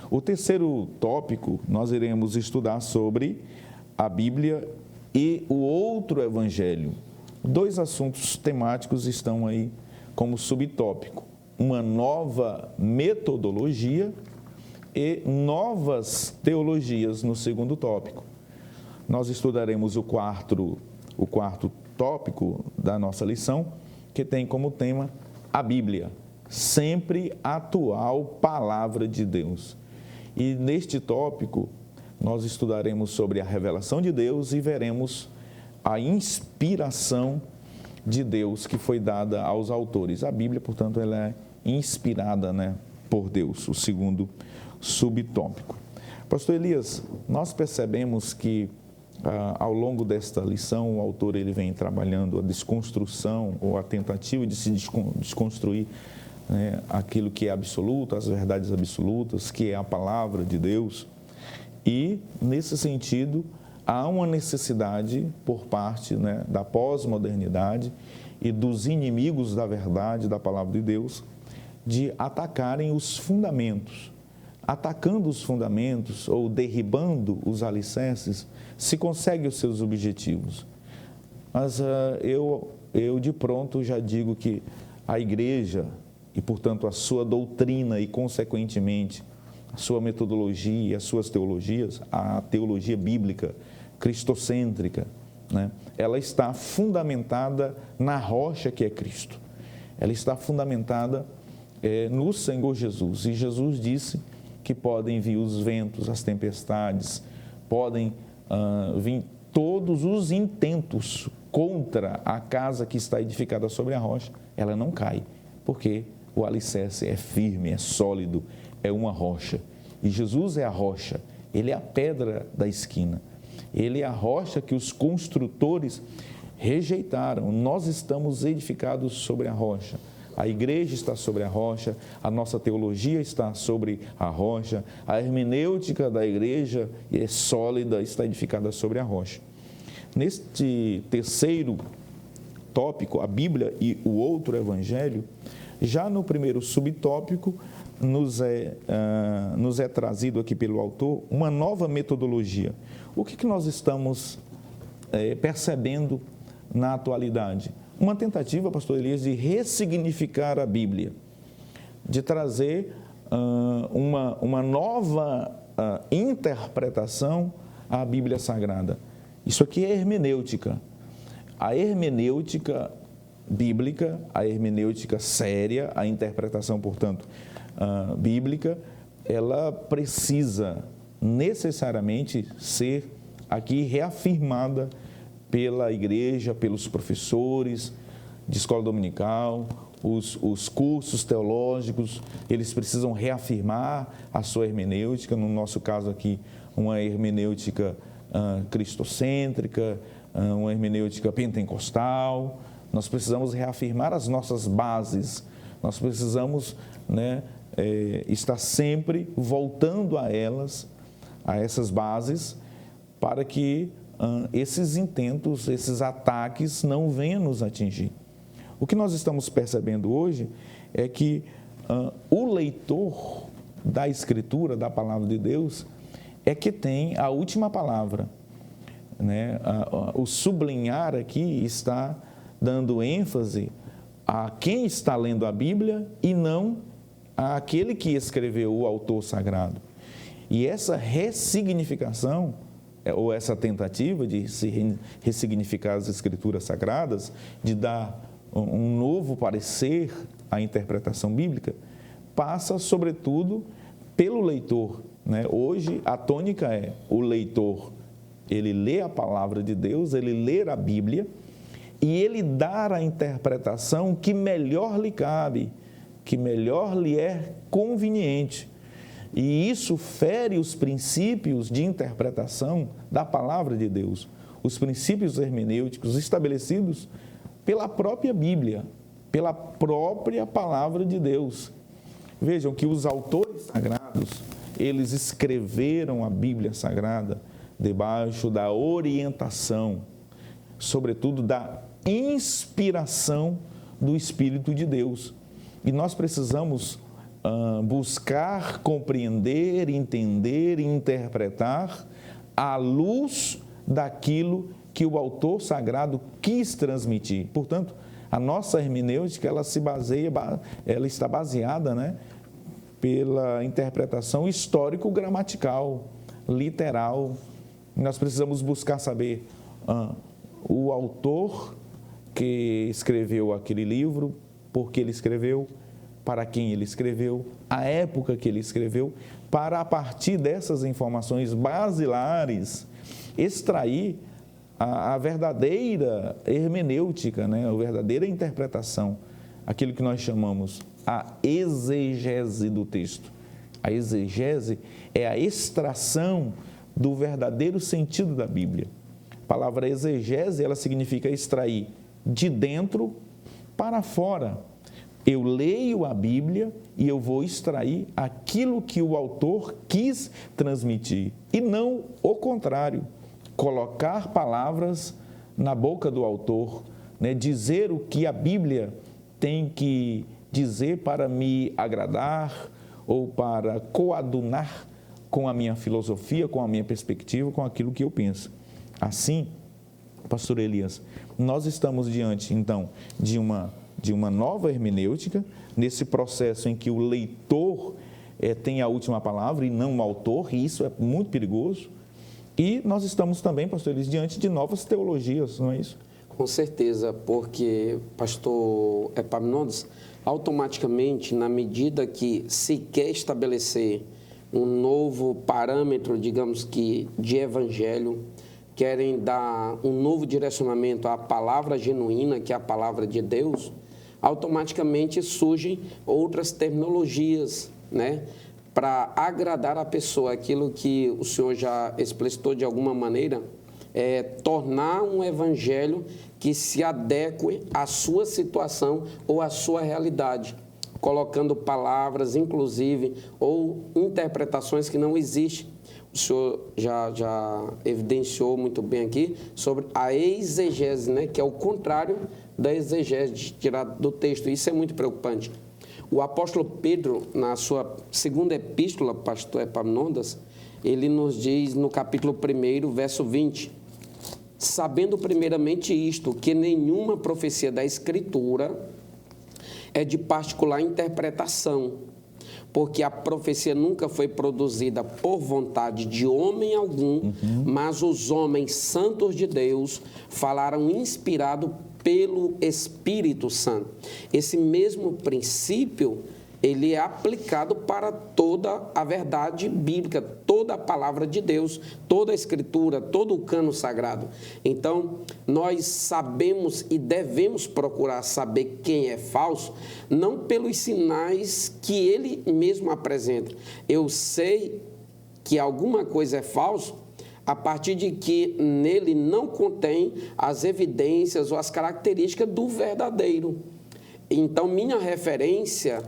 O terceiro tópico, nós iremos estudar sobre a Bíblia e o outro evangelho. Dois assuntos temáticos estão aí como subtópico. Uma nova metodologia e novas teologias no segundo tópico. Nós estudaremos o quarto tópico da nossa lição, que tem como tema a Bíblia, sempre atual palavra de Deus. E neste tópico, nós estudaremos sobre a revelação de Deus e veremos a inspiração de Deus que foi dada aos autores. A Bíblia, portanto, ela é inspirada, por Deus, o segundo subtópico. Pastor Elias, nós percebemos que ao longo desta lição, o autor ele vem trabalhando a desconstrução ou a tentativa de se desconstruir aquilo que é absoluto, as verdades absolutas, que é a palavra de Deus. E, nesse sentido, há uma necessidade por parte da pós-modernidade e dos inimigos da verdade, da palavra de Deus, de atacarem os fundamentos. Atacando os fundamentos ou derribando os alicerces, se consegue os seus objetivos. Mas eu de pronto já digo que a igreja e, portanto, a sua doutrina e, consequentemente, a sua metodologia e as suas teologias, a teologia bíblica cristocêntrica, ela está fundamentada na rocha que é Cristo. Ela está fundamentada no Senhor Jesus. E Jesus disse que podem vir os ventos, as tempestades, podem vir todos os intentos contra a casa que está edificada sobre a rocha, ela não cai, porque o alicerce é firme, é sólido, é uma rocha. E Jesus é a rocha, Ele é a pedra da esquina. Ele é a rocha que os construtores rejeitaram. Nós estamos edificados sobre a rocha. A igreja está sobre a rocha, a nossa teologia está sobre a rocha, a hermenêutica da igreja é sólida, está edificada sobre a rocha. Neste terceiro tópico, a Bíblia e o outro evangelho, já no primeiro subtópico, nos é trazido aqui pelo autor uma nova metodologia. O que nós estamos percebendo na atualidade? Uma tentativa, pastor Elias, de ressignificar a Bíblia, de trazer uma nova interpretação à Bíblia Sagrada. Isso aqui é hermenêutica. A hermenêutica bíblica, a hermenêutica séria, a interpretação, portanto, bíblica, ela precisa necessariamente ser aqui reafirmada pela igreja, pelos professores de escola dominical, os cursos teológicos, eles precisam reafirmar a sua hermenêutica, no nosso caso aqui, uma hermenêutica cristocêntrica, uma hermenêutica pentecostal. Nós precisamos reafirmar as nossas bases, nós precisamos estar sempre voltando a elas, a essas bases, para que esses intentos, esses ataques não venham nos atingir. O que nós estamos percebendo hoje é que o leitor da Escritura, da Palavra de Deus, é que tem a última palavra. O sublinhar aqui está dando ênfase a quem está lendo a Bíblia e não àquele que escreveu, o autor sagrado. E essa ressignificação, ou essa tentativa de se ressignificar as Escrituras Sagradas, de dar um novo parecer à interpretação bíblica, passa, sobretudo, pelo leitor. Hoje, a tônica é o leitor, ele lê a palavra de Deus, ele lê a Bíblia, e ele dá a interpretação que melhor lhe cabe, que melhor lhe é conveniente. E isso fere os princípios de interpretação da palavra de Deus, os princípios hermenêuticos estabelecidos pela própria Bíblia, pela própria palavra de Deus. Vejam que os autores sagrados, eles escreveram a Bíblia Sagrada debaixo da orientação, sobretudo da inspiração do Espírito de Deus. E nós precisamos buscar, compreender, entender e interpretar à luz daquilo que o autor sagrado quis transmitir. Portanto, a nossa hermenêutica, ela está baseada, pela interpretação histórico-gramatical, literal. Nós precisamos buscar saber o autor que escreveu aquele livro, por que ele escreveu, para quem ele escreveu, a época que ele escreveu, para, a partir dessas informações basilares, extrair a verdadeira hermenêutica, a verdadeira interpretação, aquilo que nós chamamos a exegese do texto. A exegese é a extração do verdadeiro sentido da Bíblia. A palavra exegese, ela significa extrair de dentro para fora. Eu leio a Bíblia e eu vou extrair aquilo que o autor quis transmitir, e não o contrário, colocar palavras na boca do autor, dizer o que a Bíblia tem que dizer para me agradar ou para coadunar com a minha filosofia, com a minha perspectiva, com aquilo que eu penso. Assim, pastor Elias, nós estamos diante, então, de uma nova hermenêutica, nesse processo em que o leitor tem a última palavra e não o autor, e isso é muito perigoso. E nós estamos também, pastor Elias, diante de novas teologias, não é isso? Com certeza, porque, pastor Epaminondas, automaticamente, na medida que se quer estabelecer um novo parâmetro, digamos que, de evangelho, querem dar um novo direcionamento à palavra genuína, que é a palavra de Deus, automaticamente surgem outras terminologias, para agradar a pessoa. Aquilo que o senhor já explicitou de alguma maneira, tornar um evangelho que se adeque à sua situação ou à sua realidade, colocando palavras, inclusive, ou interpretações que não existem. O senhor já evidenciou muito bem aqui sobre a exegese, né, que é o contrário da exegese, tirar do texto. Isso é muito preocupante. O apóstolo Pedro, na sua segunda epístola, pastor Epaminondas, ele nos diz no capítulo 1, verso 20, sabendo primeiramente isto, que nenhuma profecia da Escritura é de particular interpretação, porque a profecia nunca foi produzida por vontade de homem algum, mas os homens santos de Deus falaram inspirado pelo Espírito Santo. Esse mesmo princípio, ele é aplicado para toda a verdade bíblica, toda a palavra de Deus, toda a Escritura, todo o cano sagrado. Então, nós sabemos e devemos procurar saber quem é falso, não pelos sinais que ele mesmo apresenta. Eu sei que alguma coisa é falso a partir de que nele não contém as evidências ou as características do verdadeiro. Então, minha referência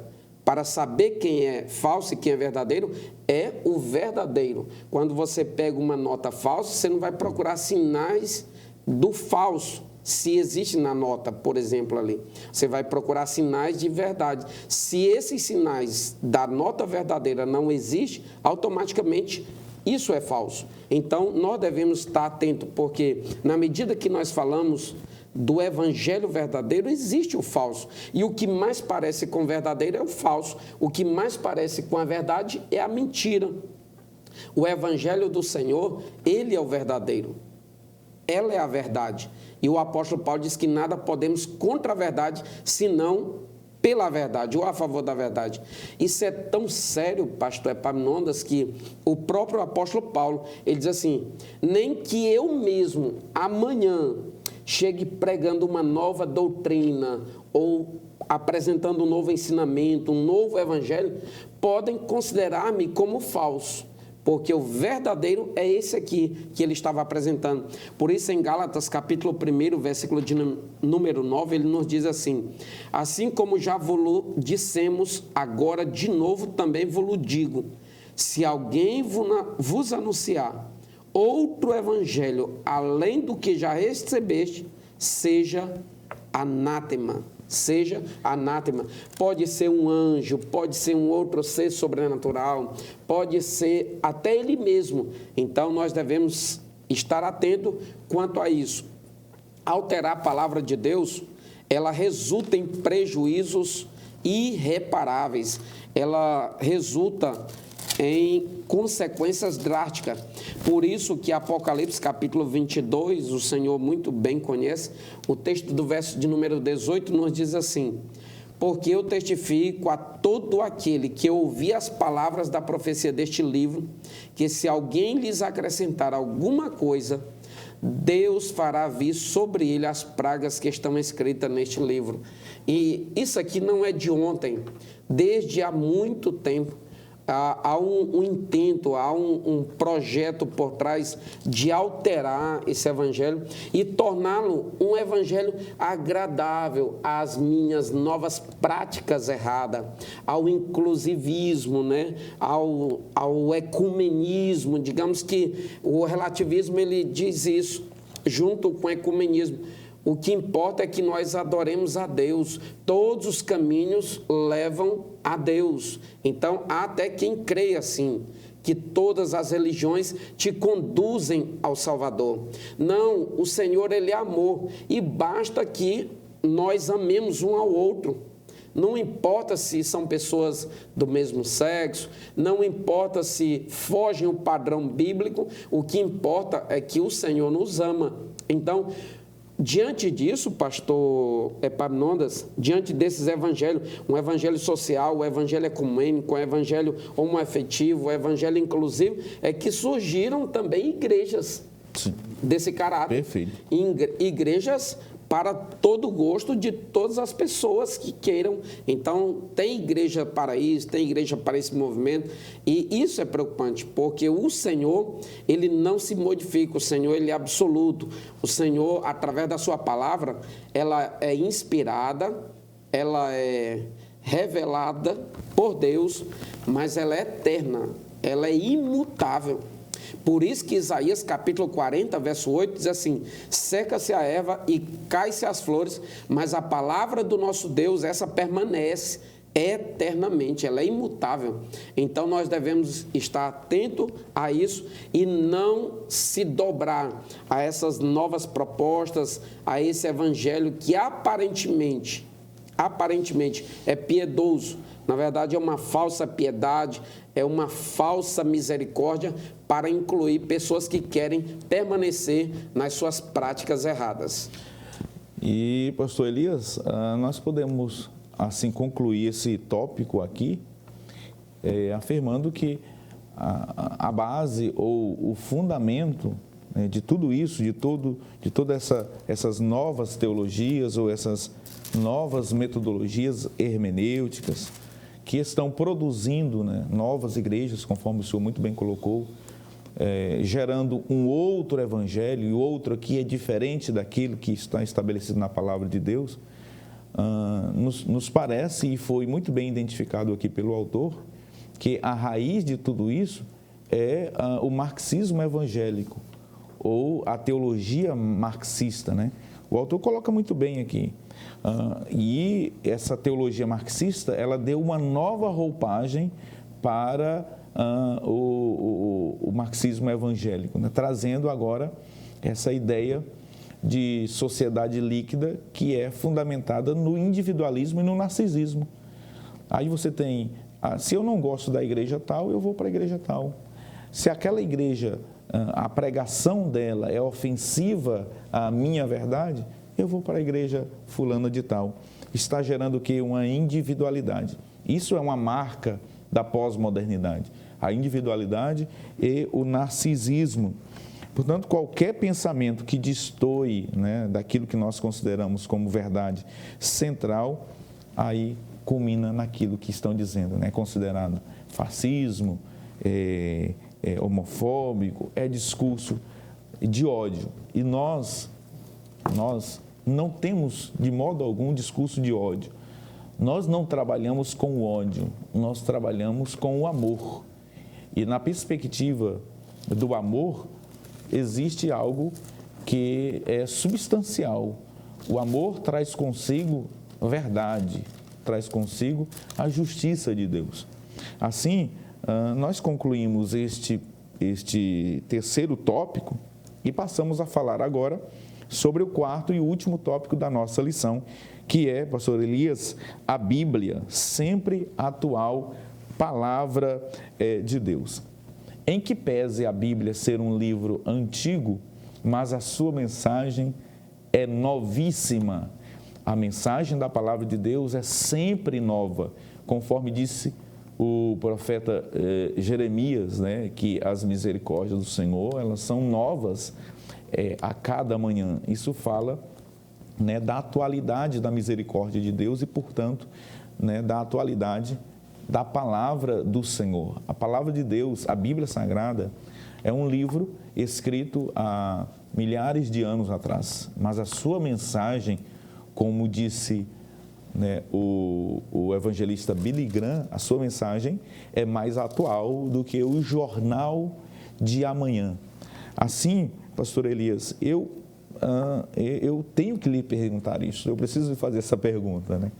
para saber quem é falso e quem é verdadeiro é o verdadeiro. Quando você pega uma nota falsa, você não vai procurar sinais do falso, se existe na nota, por exemplo, ali. Você vai procurar sinais de verdade. Se esses sinais da nota verdadeira não existem, automaticamente isso é falso. Então, nós devemos estar atentos, porque na medida que nós falamos do evangelho verdadeiro, existe o falso. E o que mais parece com o verdadeiro é o falso. O que mais parece com a verdade é a mentira. O evangelho do Senhor, ele é o verdadeiro. Ela é a verdade. E o apóstolo Paulo diz que nada podemos contra a verdade, senão pela verdade, ou a favor da verdade. Isso é tão sério, pastor Epaminondas, que o próprio apóstolo Paulo, ele diz assim, nem que eu mesmo, amanhã, chegue pregando uma nova doutrina ou apresentando um novo ensinamento, um novo evangelho, podem considerar-me como falso, porque o verdadeiro é esse aqui que ele estava apresentando. Por isso, em Gálatas, capítulo 1, versículo de número 9, ele nos diz assim, assim como já vos dissemos, agora de novo também vos digo, se alguém vos anunciar outro evangelho, além do que já recebeste, seja anátema. Seja anátema. Pode ser um anjo, pode ser um outro ser sobrenatural, pode ser até ele mesmo. Então, nós devemos estar atentos quanto a isso. Alterar a palavra de Deus, ela resulta em prejuízos irreparáveis. Ela resulta em consequências drásticas. Por isso que Apocalipse capítulo 22, o Senhor muito bem conhece, o texto do verso de número 18 nos diz assim, porque eu testifico a todo aquele que ouvir as palavras da profecia deste livro, que se alguém lhes acrescentar alguma coisa, Deus fará vir sobre ele as pragas que estão escritas neste livro. E isso aqui não é de ontem, desde há muito tempo, há um intento, há um projeto por trás de alterar esse evangelho e torná-lo um evangelho agradável às minhas novas práticas erradas, ao inclusivismo, né? ao ecumenismo. Digamos que o relativismo ele diz isso, junto com o ecumenismo. O que importa é que nós adoremos a Deus. Todos os caminhos levam a Deus. Então, há até quem creia assim, que todas as religiões te conduzem ao Salvador. Não, o Senhor, ele é amor. E basta que nós amemos um ao outro. Não importa se são pessoas do mesmo sexo, não importa se fogem o padrão bíblico, o que importa é que o Senhor nos ama. Então, diante disso, pastor Epaminondas, diante desses evangelhos, um evangelho social, o evangelho ecumênico, o evangelho homoafetivo, o evangelho inclusivo, é que surgiram também igrejas. Sim. Desse caráter. Perfeito. Igrejas para todo gosto de todas as pessoas que queiram. Então, tem igreja para isso, tem igreja para esse movimento, e isso é preocupante, porque o Senhor, ele não se modifica, o Senhor, ele é absoluto. O Senhor, através da sua palavra, ela é inspirada, ela é revelada por Deus, mas ela é eterna, ela é imutável. Por isso que Isaías capítulo 40, verso 8, diz assim: seca-se a erva e cai-se as flores, mas a palavra do nosso Deus, essa permanece eternamente, ela é imutável. Então nós devemos estar atentos a isso e não se dobrar a essas novas propostas, a esse evangelho que aparentemente é piedoso. Na verdade, é uma falsa piedade, é uma falsa misericórdia para incluir pessoas que querem permanecer nas suas práticas erradas. E, pastor Elias, nós podemos, assim, concluir esse tópico aqui, afirmando que a base ou o fundamento, né, de tudo isso, de todas essas novas teologias ou essas novas metodologias hermenêuticas que estão produzindo, né, novas igrejas, conforme o senhor muito bem colocou, gerando um outro evangelho e outro que é diferente daquilo que está estabelecido na palavra de Deus, nos parece, e foi muito bem identificado aqui pelo autor, que a raiz de tudo isso é o marxismo evangélico, ou a teologia marxista, né? O autor coloca muito bem aqui. E essa teologia marxista, ela deu uma nova roupagem para o marxismo evangélico, né? Trazendo agora essa ideia de sociedade líquida que é fundamentada no individualismo e no narcisismo. Aí você tem, se eu não gosto da igreja tal, eu vou para a igreja tal. Se aquela igreja, a pregação dela é ofensiva à minha verdade, eu vou para a igreja fulana de tal. Está gerando o quê? Uma individualidade. Isso é uma marca da pós-modernidade. A individualidade e o narcisismo. Portanto, qualquer pensamento que destoe, né, daquilo que nós consideramos como verdade central, aí culmina naquilo que estão dizendo, né, considerado fascismo, homofóbico, é discurso de ódio. E nós não temos, de modo algum, discurso de ódio. Nós não trabalhamos com o ódio, nós trabalhamos com o amor. E na perspectiva do amor, existe algo que é substancial. O amor traz consigo verdade, traz consigo a justiça de Deus. Assim, nós concluímos este terceiro tópico e passamos a falar agora sobre o quarto e último tópico da nossa lição, que é, pastor Elias, a Bíblia, sempre atual, palavra de Deus. Em que pese a Bíblia ser um livro antigo, mas a sua mensagem é novíssima. A mensagem da palavra de Deus é sempre nova, conforme disse o profeta Jeremias, né, que as misericórdias do Senhor, elas são novas a cada manhã. Isso fala, né, da atualidade da misericórdia de Deus e, portanto, né, da atualidade da palavra do Senhor. A palavra de Deus, a Bíblia Sagrada, é um livro escrito há milhares de anos atrás, mas a sua mensagem, como disse, né, o evangelista Billy Graham, a sua mensagem é mais atual do que o jornal de amanhã. Assim, pastor Elias, eu tenho que lhe perguntar isso, eu preciso fazer essa pergunta, né?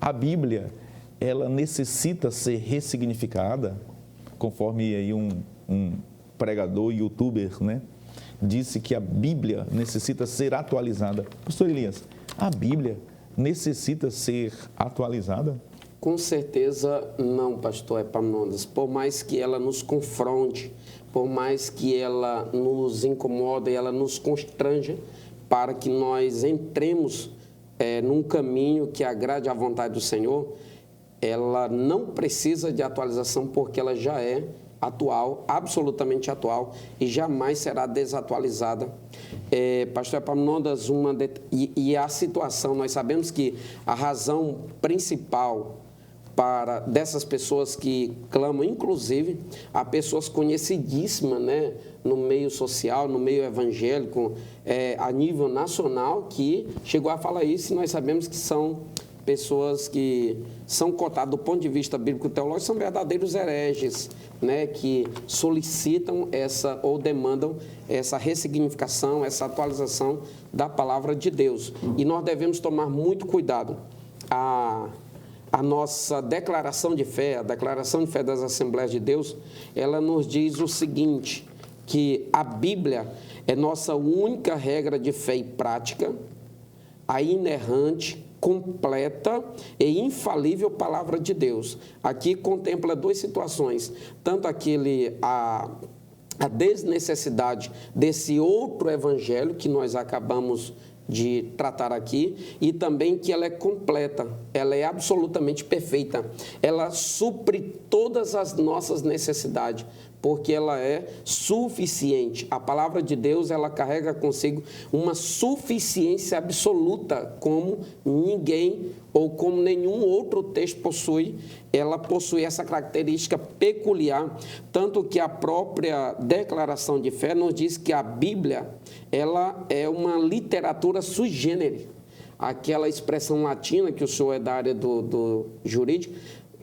A Bíblia, ela necessita ser ressignificada, conforme aí um pregador, youtuber, né, disse que a Bíblia necessita ser atualizada. Pastor Elias, a Bíblia necessita ser atualizada? Com certeza não, pastor Epaminondas. Por mais que ela nos confronte, por mais que ela nos incomode, ela nos constranja para que nós entremos num caminho que agrade à vontade do Senhor, ela não precisa de atualização porque ela já é atual, absolutamente atual, e jamais será desatualizada. Pastor Epaminondas, e a situação, nós sabemos que a razão principal dessas pessoas que clamam, inclusive a pessoas conhecidíssimas, né, no meio social, no meio evangélico, a nível nacional, que chegou a falar isso, e nós sabemos que são pessoas que são cotadas do ponto de vista bíblico-teológico, são verdadeiros hereges, né, que solicitam ou demandam essa ressignificação, essa atualização da palavra de Deus. E nós devemos tomar muito cuidado. A nossa declaração de fé, a declaração de fé das Assembleias de Deus, ela nos diz o seguinte, que a Bíblia é nossa única regra de fé e prática, a inerrante, completa e infalível palavra de Deus. Aqui contempla duas situações, tanto a desnecessidade desse outro evangelho que nós acabamos de tratar aqui, e também que ela é completa, ela é absolutamente perfeita, ela supre todas as nossas necessidades, porque ela é suficiente. A palavra de Deus, ela carrega consigo uma suficiência absoluta, como ninguém ou como nenhum outro texto possui. Ela possui essa característica peculiar, tanto que a própria declaração de fé nos diz que a Bíblia, ela é uma literatura sui generis. Aquela expressão latina, que o senhor é da área do jurídico,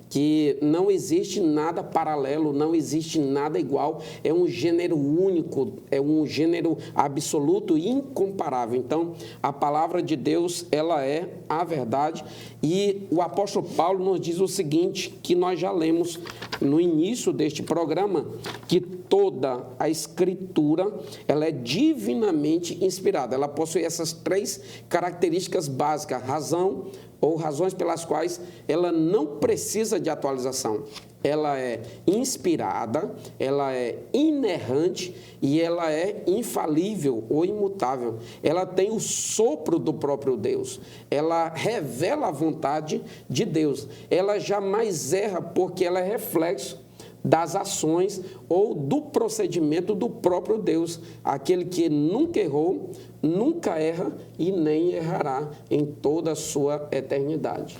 que não existe nada paralelo, não existe nada igual, é um gênero único, é um gênero absoluto e incomparável. Então, a palavra de Deus, ela é a verdade, e o apóstolo Paulo nos diz o seguinte, que nós já lemos no início deste programa, que toda a Escritura, ela é divinamente inspirada, ela possui essas três características básicas, razão, ou razões pelas quais ela não precisa de atualização. Ela é inspirada, ela é inerrante e ela é infalível ou imutável. Ela tem o sopro do próprio Deus. Ela revela a vontade de Deus. Ela jamais erra porque ela é reflexo das ações ou do procedimento do próprio Deus, aquele que nunca errou, nunca erra e nem errará em toda a sua eternidade.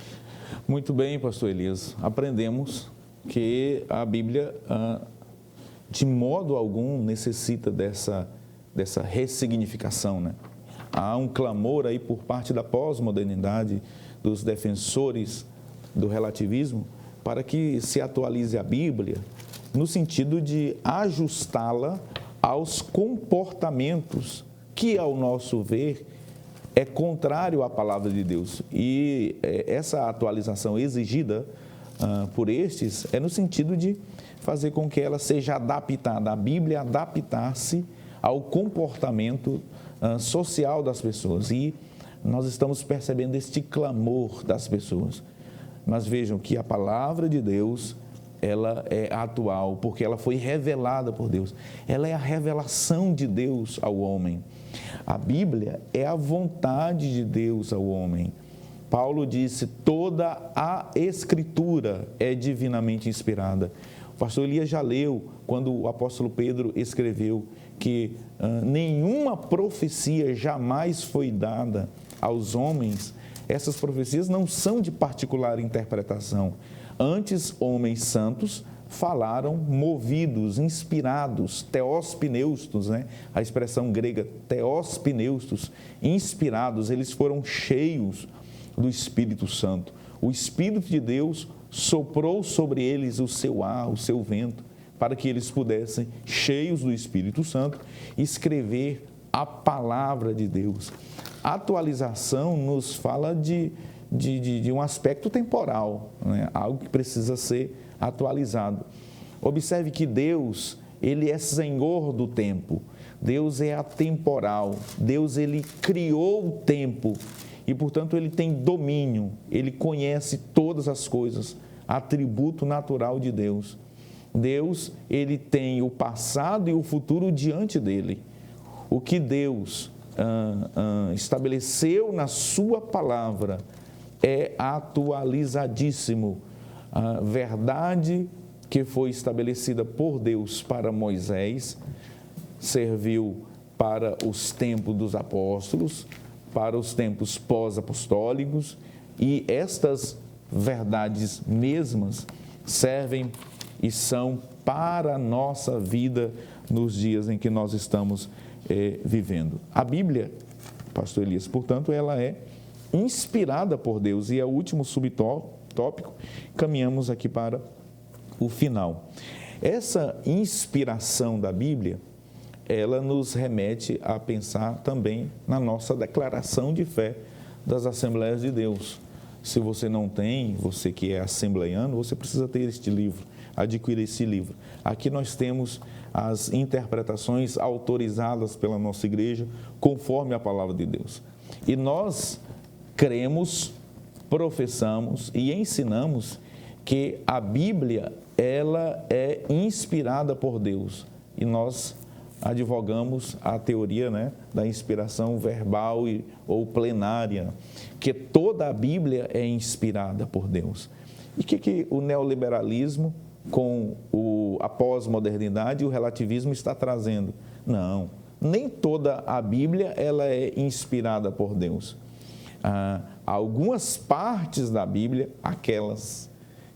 Muito bem, pastor Elias, aprendemos que a Bíblia, de modo algum, necessita dessa ressignificação, né? Há um clamor aí por parte da pós-modernidade, dos defensores do relativismo, para que se atualize a Bíblia no sentido de ajustá-la aos comportamentos que, ao nosso ver, é contrário à palavra de Deus. E essa atualização exigida por estes é no sentido de fazer com que ela seja adaptada, a Bíblia adaptar-se ao comportamento social das pessoas. E nós estamos percebendo este clamor das pessoas. Mas vejam que a palavra de Deus, ela é atual, porque ela foi revelada por Deus. Ela é a revelação de Deus ao homem. A Bíblia é a vontade de Deus ao homem. Paulo disse, toda a Escritura é divinamente inspirada. O pastor Elias já leu, quando o apóstolo Pedro escreveu, que nenhuma profecia jamais foi dada aos homens. Essas profecias não são de particular interpretação. Antes, homens santos falaram movidos, inspirados, teospneustos, né? A expressão grega teospneustos, inspirados, eles foram cheios do Espírito Santo. O Espírito de Deus soprou sobre eles o seu ar, o seu vento, para que eles pudessem, cheios do Espírito Santo, escrever a palavra de Deus. A atualização nos fala de um aspecto temporal, né? Algo que precisa ser atualizado. Observe que Deus, Ele é Senhor do tempo. Deus é atemporal. Deus, Ele criou o tempo e, portanto, Ele tem domínio. Ele conhece todas as coisas, atributo natural de Deus. Deus, Ele tem o passado e o futuro diante dEle. O que Deus estabeleceu na sua palavra é atualizadíssimo. A verdade que foi estabelecida por Deus para Moisés, serviu para os tempos dos apóstolos, para os tempos pós-apostólicos, e estas verdades mesmas servem e são para a nossa vida nos dias em que nós estamos vivendo. A Bíblia, pastor Elias, portanto, ela é inspirada por Deus, e é o último subtópico, caminhamos aqui para o final. Essa inspiração da Bíblia, ela nos remete a pensar também na nossa declaração de fé das Assembleias de Deus. Se você não tem, você que é assembleiano, você precisa ter este livro, adquirir esse livro. Aqui nós temos as interpretações autorizadas pela nossa igreja, conforme a palavra de Deus. E nós cremos, professamos e ensinamos que a Bíblia, ela é inspirada por Deus. E nós advogamos a teoria, da inspiração verbal ou plenária, que toda a Bíblia é inspirada por Deus. E o que o neoliberalismo, com a pós-modernidade e o relativismo está trazendo? Não, nem toda a Bíblia ela é inspirada por Deus. Algumas partes da Bíblia, aquelas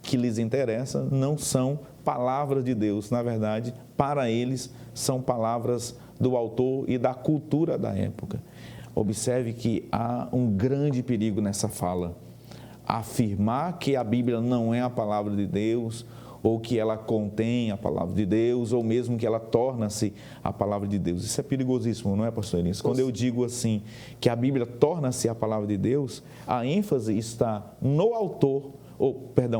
que lhes interessam, não são palavras de Deus. Na verdade, para eles, são palavras do autor e da cultura da época. Observe que há um grande perigo nessa fala. Afirmar que a Bíblia não é a palavra de Deus, ou que ela contém a palavra de Deus, ou mesmo que ela torna-se a palavra de Deus. Isso é perigosíssimo, não é, pastor Elias? Quando eu digo assim, que a Bíblia torna-se a palavra de Deus, a ênfase está no autor,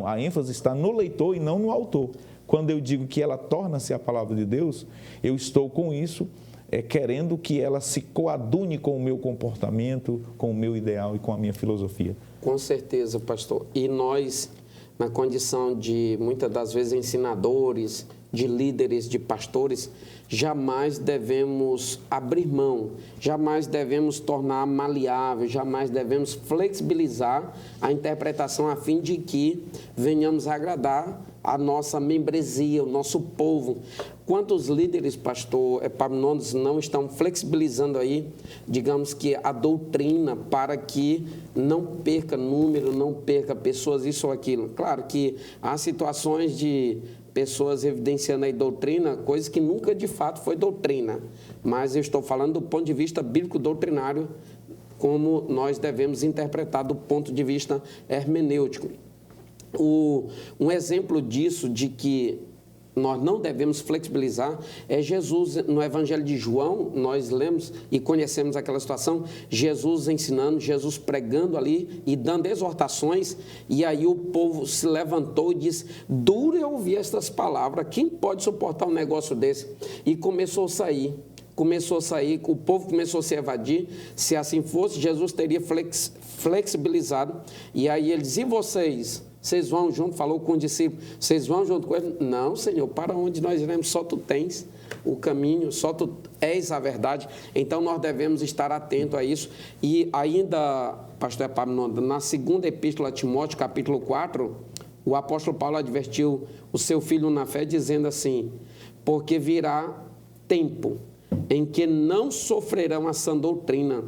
a ênfase está no leitor e não no autor. Quando eu digo que ela torna-se a palavra de Deus, eu estou com isso, querendo que ela se coadune com o meu comportamento, com o meu ideal e com a minha filosofia. Com certeza, pastor. E nós, na condição de, muitas das vezes, ensinadores, de líderes, de pastores, jamais devemos abrir mão, jamais devemos tornar maleável, jamais devemos flexibilizar a interpretação a fim de que venhamos agradar a nossa membresia, o nosso povo. Quantos líderes, pastor Epaminondas, não estão flexibilizando aí, digamos que a doutrina, para que não perca número, não perca pessoas, isso ou aquilo? Claro que há situações de pessoas evidenciando aí doutrina, coisa que nunca de fato foi doutrina, mas eu estou falando do ponto de vista bíblico doutrinário, como nós devemos interpretar do ponto de vista hermenêutico. Um exemplo disso, de que nós não devemos flexibilizar, é Jesus no Evangelho de João. Nós lemos e conhecemos aquela situação, Jesus ensinando, Jesus pregando ali e dando exortações, e aí o povo se levantou e disse: duro é ouvir estas palavras, quem pode suportar um negócio desse? E começou a sair, o povo começou a se evadir. Se assim fosse, Jesus teria flexibilizado, e aí ele disse: e vocês vão junto? Falou com o discípulo, vocês vão junto com ele? Não, Senhor, para onde nós iremos? Só Tu tens o caminho, só Tu és a verdade. Então, nós devemos estar atentos a isso. E ainda, pastor Epaminondas, na segunda epístola a Timóteo, capítulo 4, o apóstolo Paulo advertiu o seu filho na fé, dizendo assim: porque virá tempo em que não sofrerão a sã doutrina,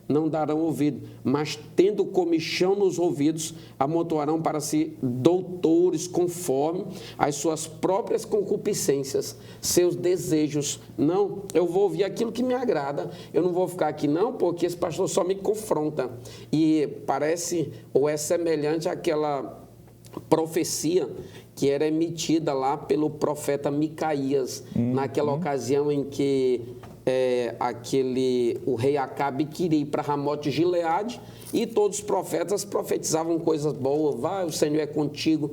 não darão ouvido, mas tendo comichão nos ouvidos, amontoarão para si doutores conforme as suas próprias concupiscências, seus desejos. Não, eu vou ouvir aquilo que me agrada, eu não vou ficar aqui não, porque esse pastor só me confronta. E parece, ou é semelhante àquela profecia que era emitida lá pelo profeta Micaías, naquela ocasião em que o rei Acabe queria ir para Ramote Gileade, e todos os profetas profetizavam coisas boas. Vai, o Senhor é contigo,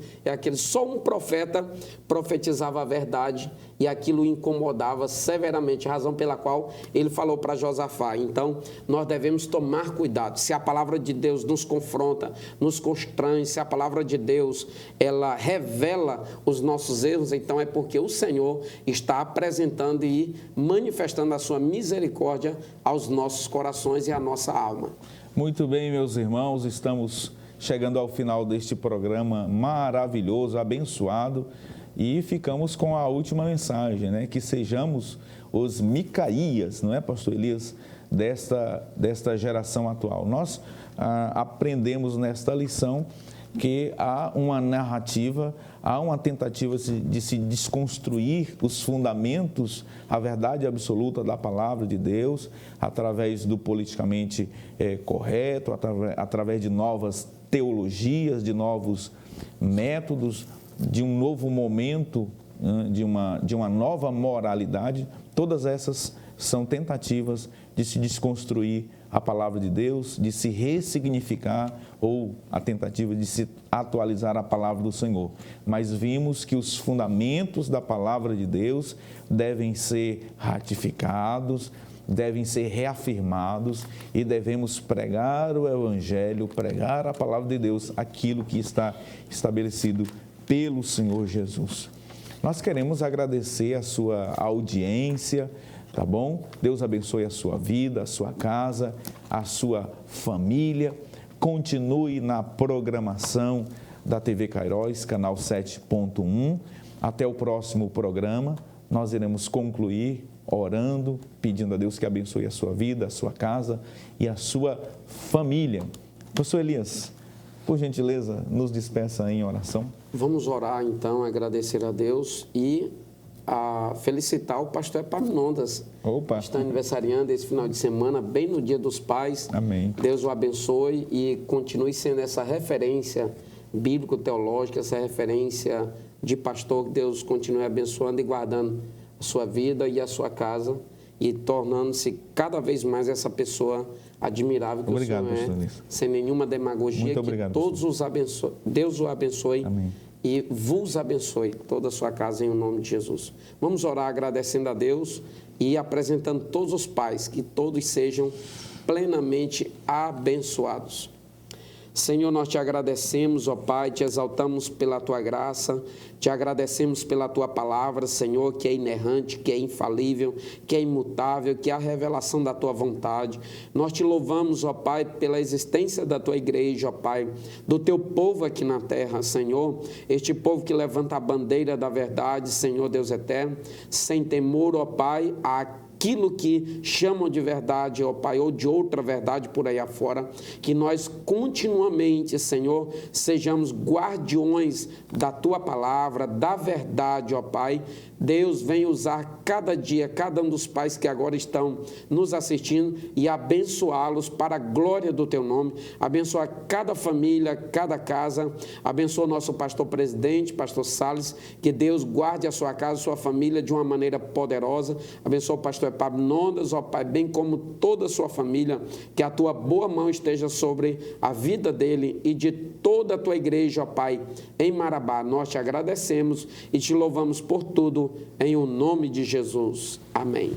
só um profeta profetizava a verdade, e aquilo o incomodava severamente, razão pela qual ele falou para Josafá. Então, nós devemos tomar cuidado. Se a palavra de Deus nos confronta, nos constrange, se a palavra de Deus ela revela os nossos erros, então é porque o Senhor está apresentando e manifestando a sua misericórdia aos nossos corações e à nossa alma. Muito bem, meus irmãos, estamos chegando ao final deste programa maravilhoso, abençoado, E ficamos com a última mensagem, né? Que sejamos os Micaías, não é, pastor Elias, desta geração atual. Nós aprendemos nesta lição que há uma narrativa, há uma tentativa de se desconstruir os fundamentos, a verdade absoluta da palavra de Deus, através do politicamente correto, através de novas teologias, de novos métodos, de um novo momento, de uma nova moralidade. Todas essas são tentativas de se desconstruir a palavra de Deus, de se ressignificar, ou a tentativa de se atualizar a palavra do Senhor. Mas vimos que os fundamentos da palavra de Deus devem ser ratificados, devem ser reafirmados e devemos pregar o Evangelho, pregar a palavra de Deus, aquilo que está estabelecido pelo Senhor Jesus. Nós queremos agradecer a sua audiência, tá bom? Deus abençoe a sua vida, a sua casa, a sua família. Continue na programação da TV Kairos, canal 7.1. Até o próximo programa. Nós iremos concluir orando, pedindo a Deus que abençoe a sua vida, a sua casa e a sua família. Pastor Elias, por gentileza, nos despeça em oração. Vamos orar então, agradecer a Deus e felicitar o pastor Epaminondas. Opa! Que está aniversariando esse final de semana, bem no Dia dos Pais. Amém. Deus o abençoe e continue sendo essa referência bíblico-teológica, essa referência de pastor, que Deus continue abençoando e guardando a sua vida e a sua casa e tornando-se cada vez mais essa pessoa admirável que obrigado, o Senhor é, sem nenhuma demagogia. Muito que obrigado, todos os abençoe, Deus o abençoe. Amém. E vos abençoe toda a sua casa em nome de Jesus. Vamos orar agradecendo a Deus e apresentando todos os pais, que todos sejam plenamente abençoados. Senhor, nós te agradecemos, ó Pai, te exaltamos pela tua graça, te agradecemos pela tua palavra, Senhor, que é inerrante, que é infalível, que é imutável, que é a revelação da tua vontade. Nós te louvamos, ó Pai, pela existência da tua igreja, ó Pai, do teu povo aqui na terra, Senhor, este povo que levanta a bandeira da verdade, Senhor Deus eterno, sem temor, ó Pai, aquilo que chamam de verdade, ó Pai, ou de outra verdade por aí afora, que nós continuamente, Senhor, sejamos guardiões da Tua palavra, da verdade, ó Pai. Deus vem usar cada dia, cada um dos pais que agora estão nos assistindo e abençoá-los para a glória do Teu nome, abençoa cada família, cada casa, abençoa o nosso pastor presidente, pastor Salles, que Deus guarde a sua casa, a sua família de uma maneira poderosa, abençoa o pastor Epaminondas, ó Pai, bem como toda a sua família, que a Tua boa mão esteja sobre a vida dele e de toda a Tua igreja, ó Pai, em Marabá. Nós te agradecemos e te louvamos por tudo, em o nome de Jesus. Amém.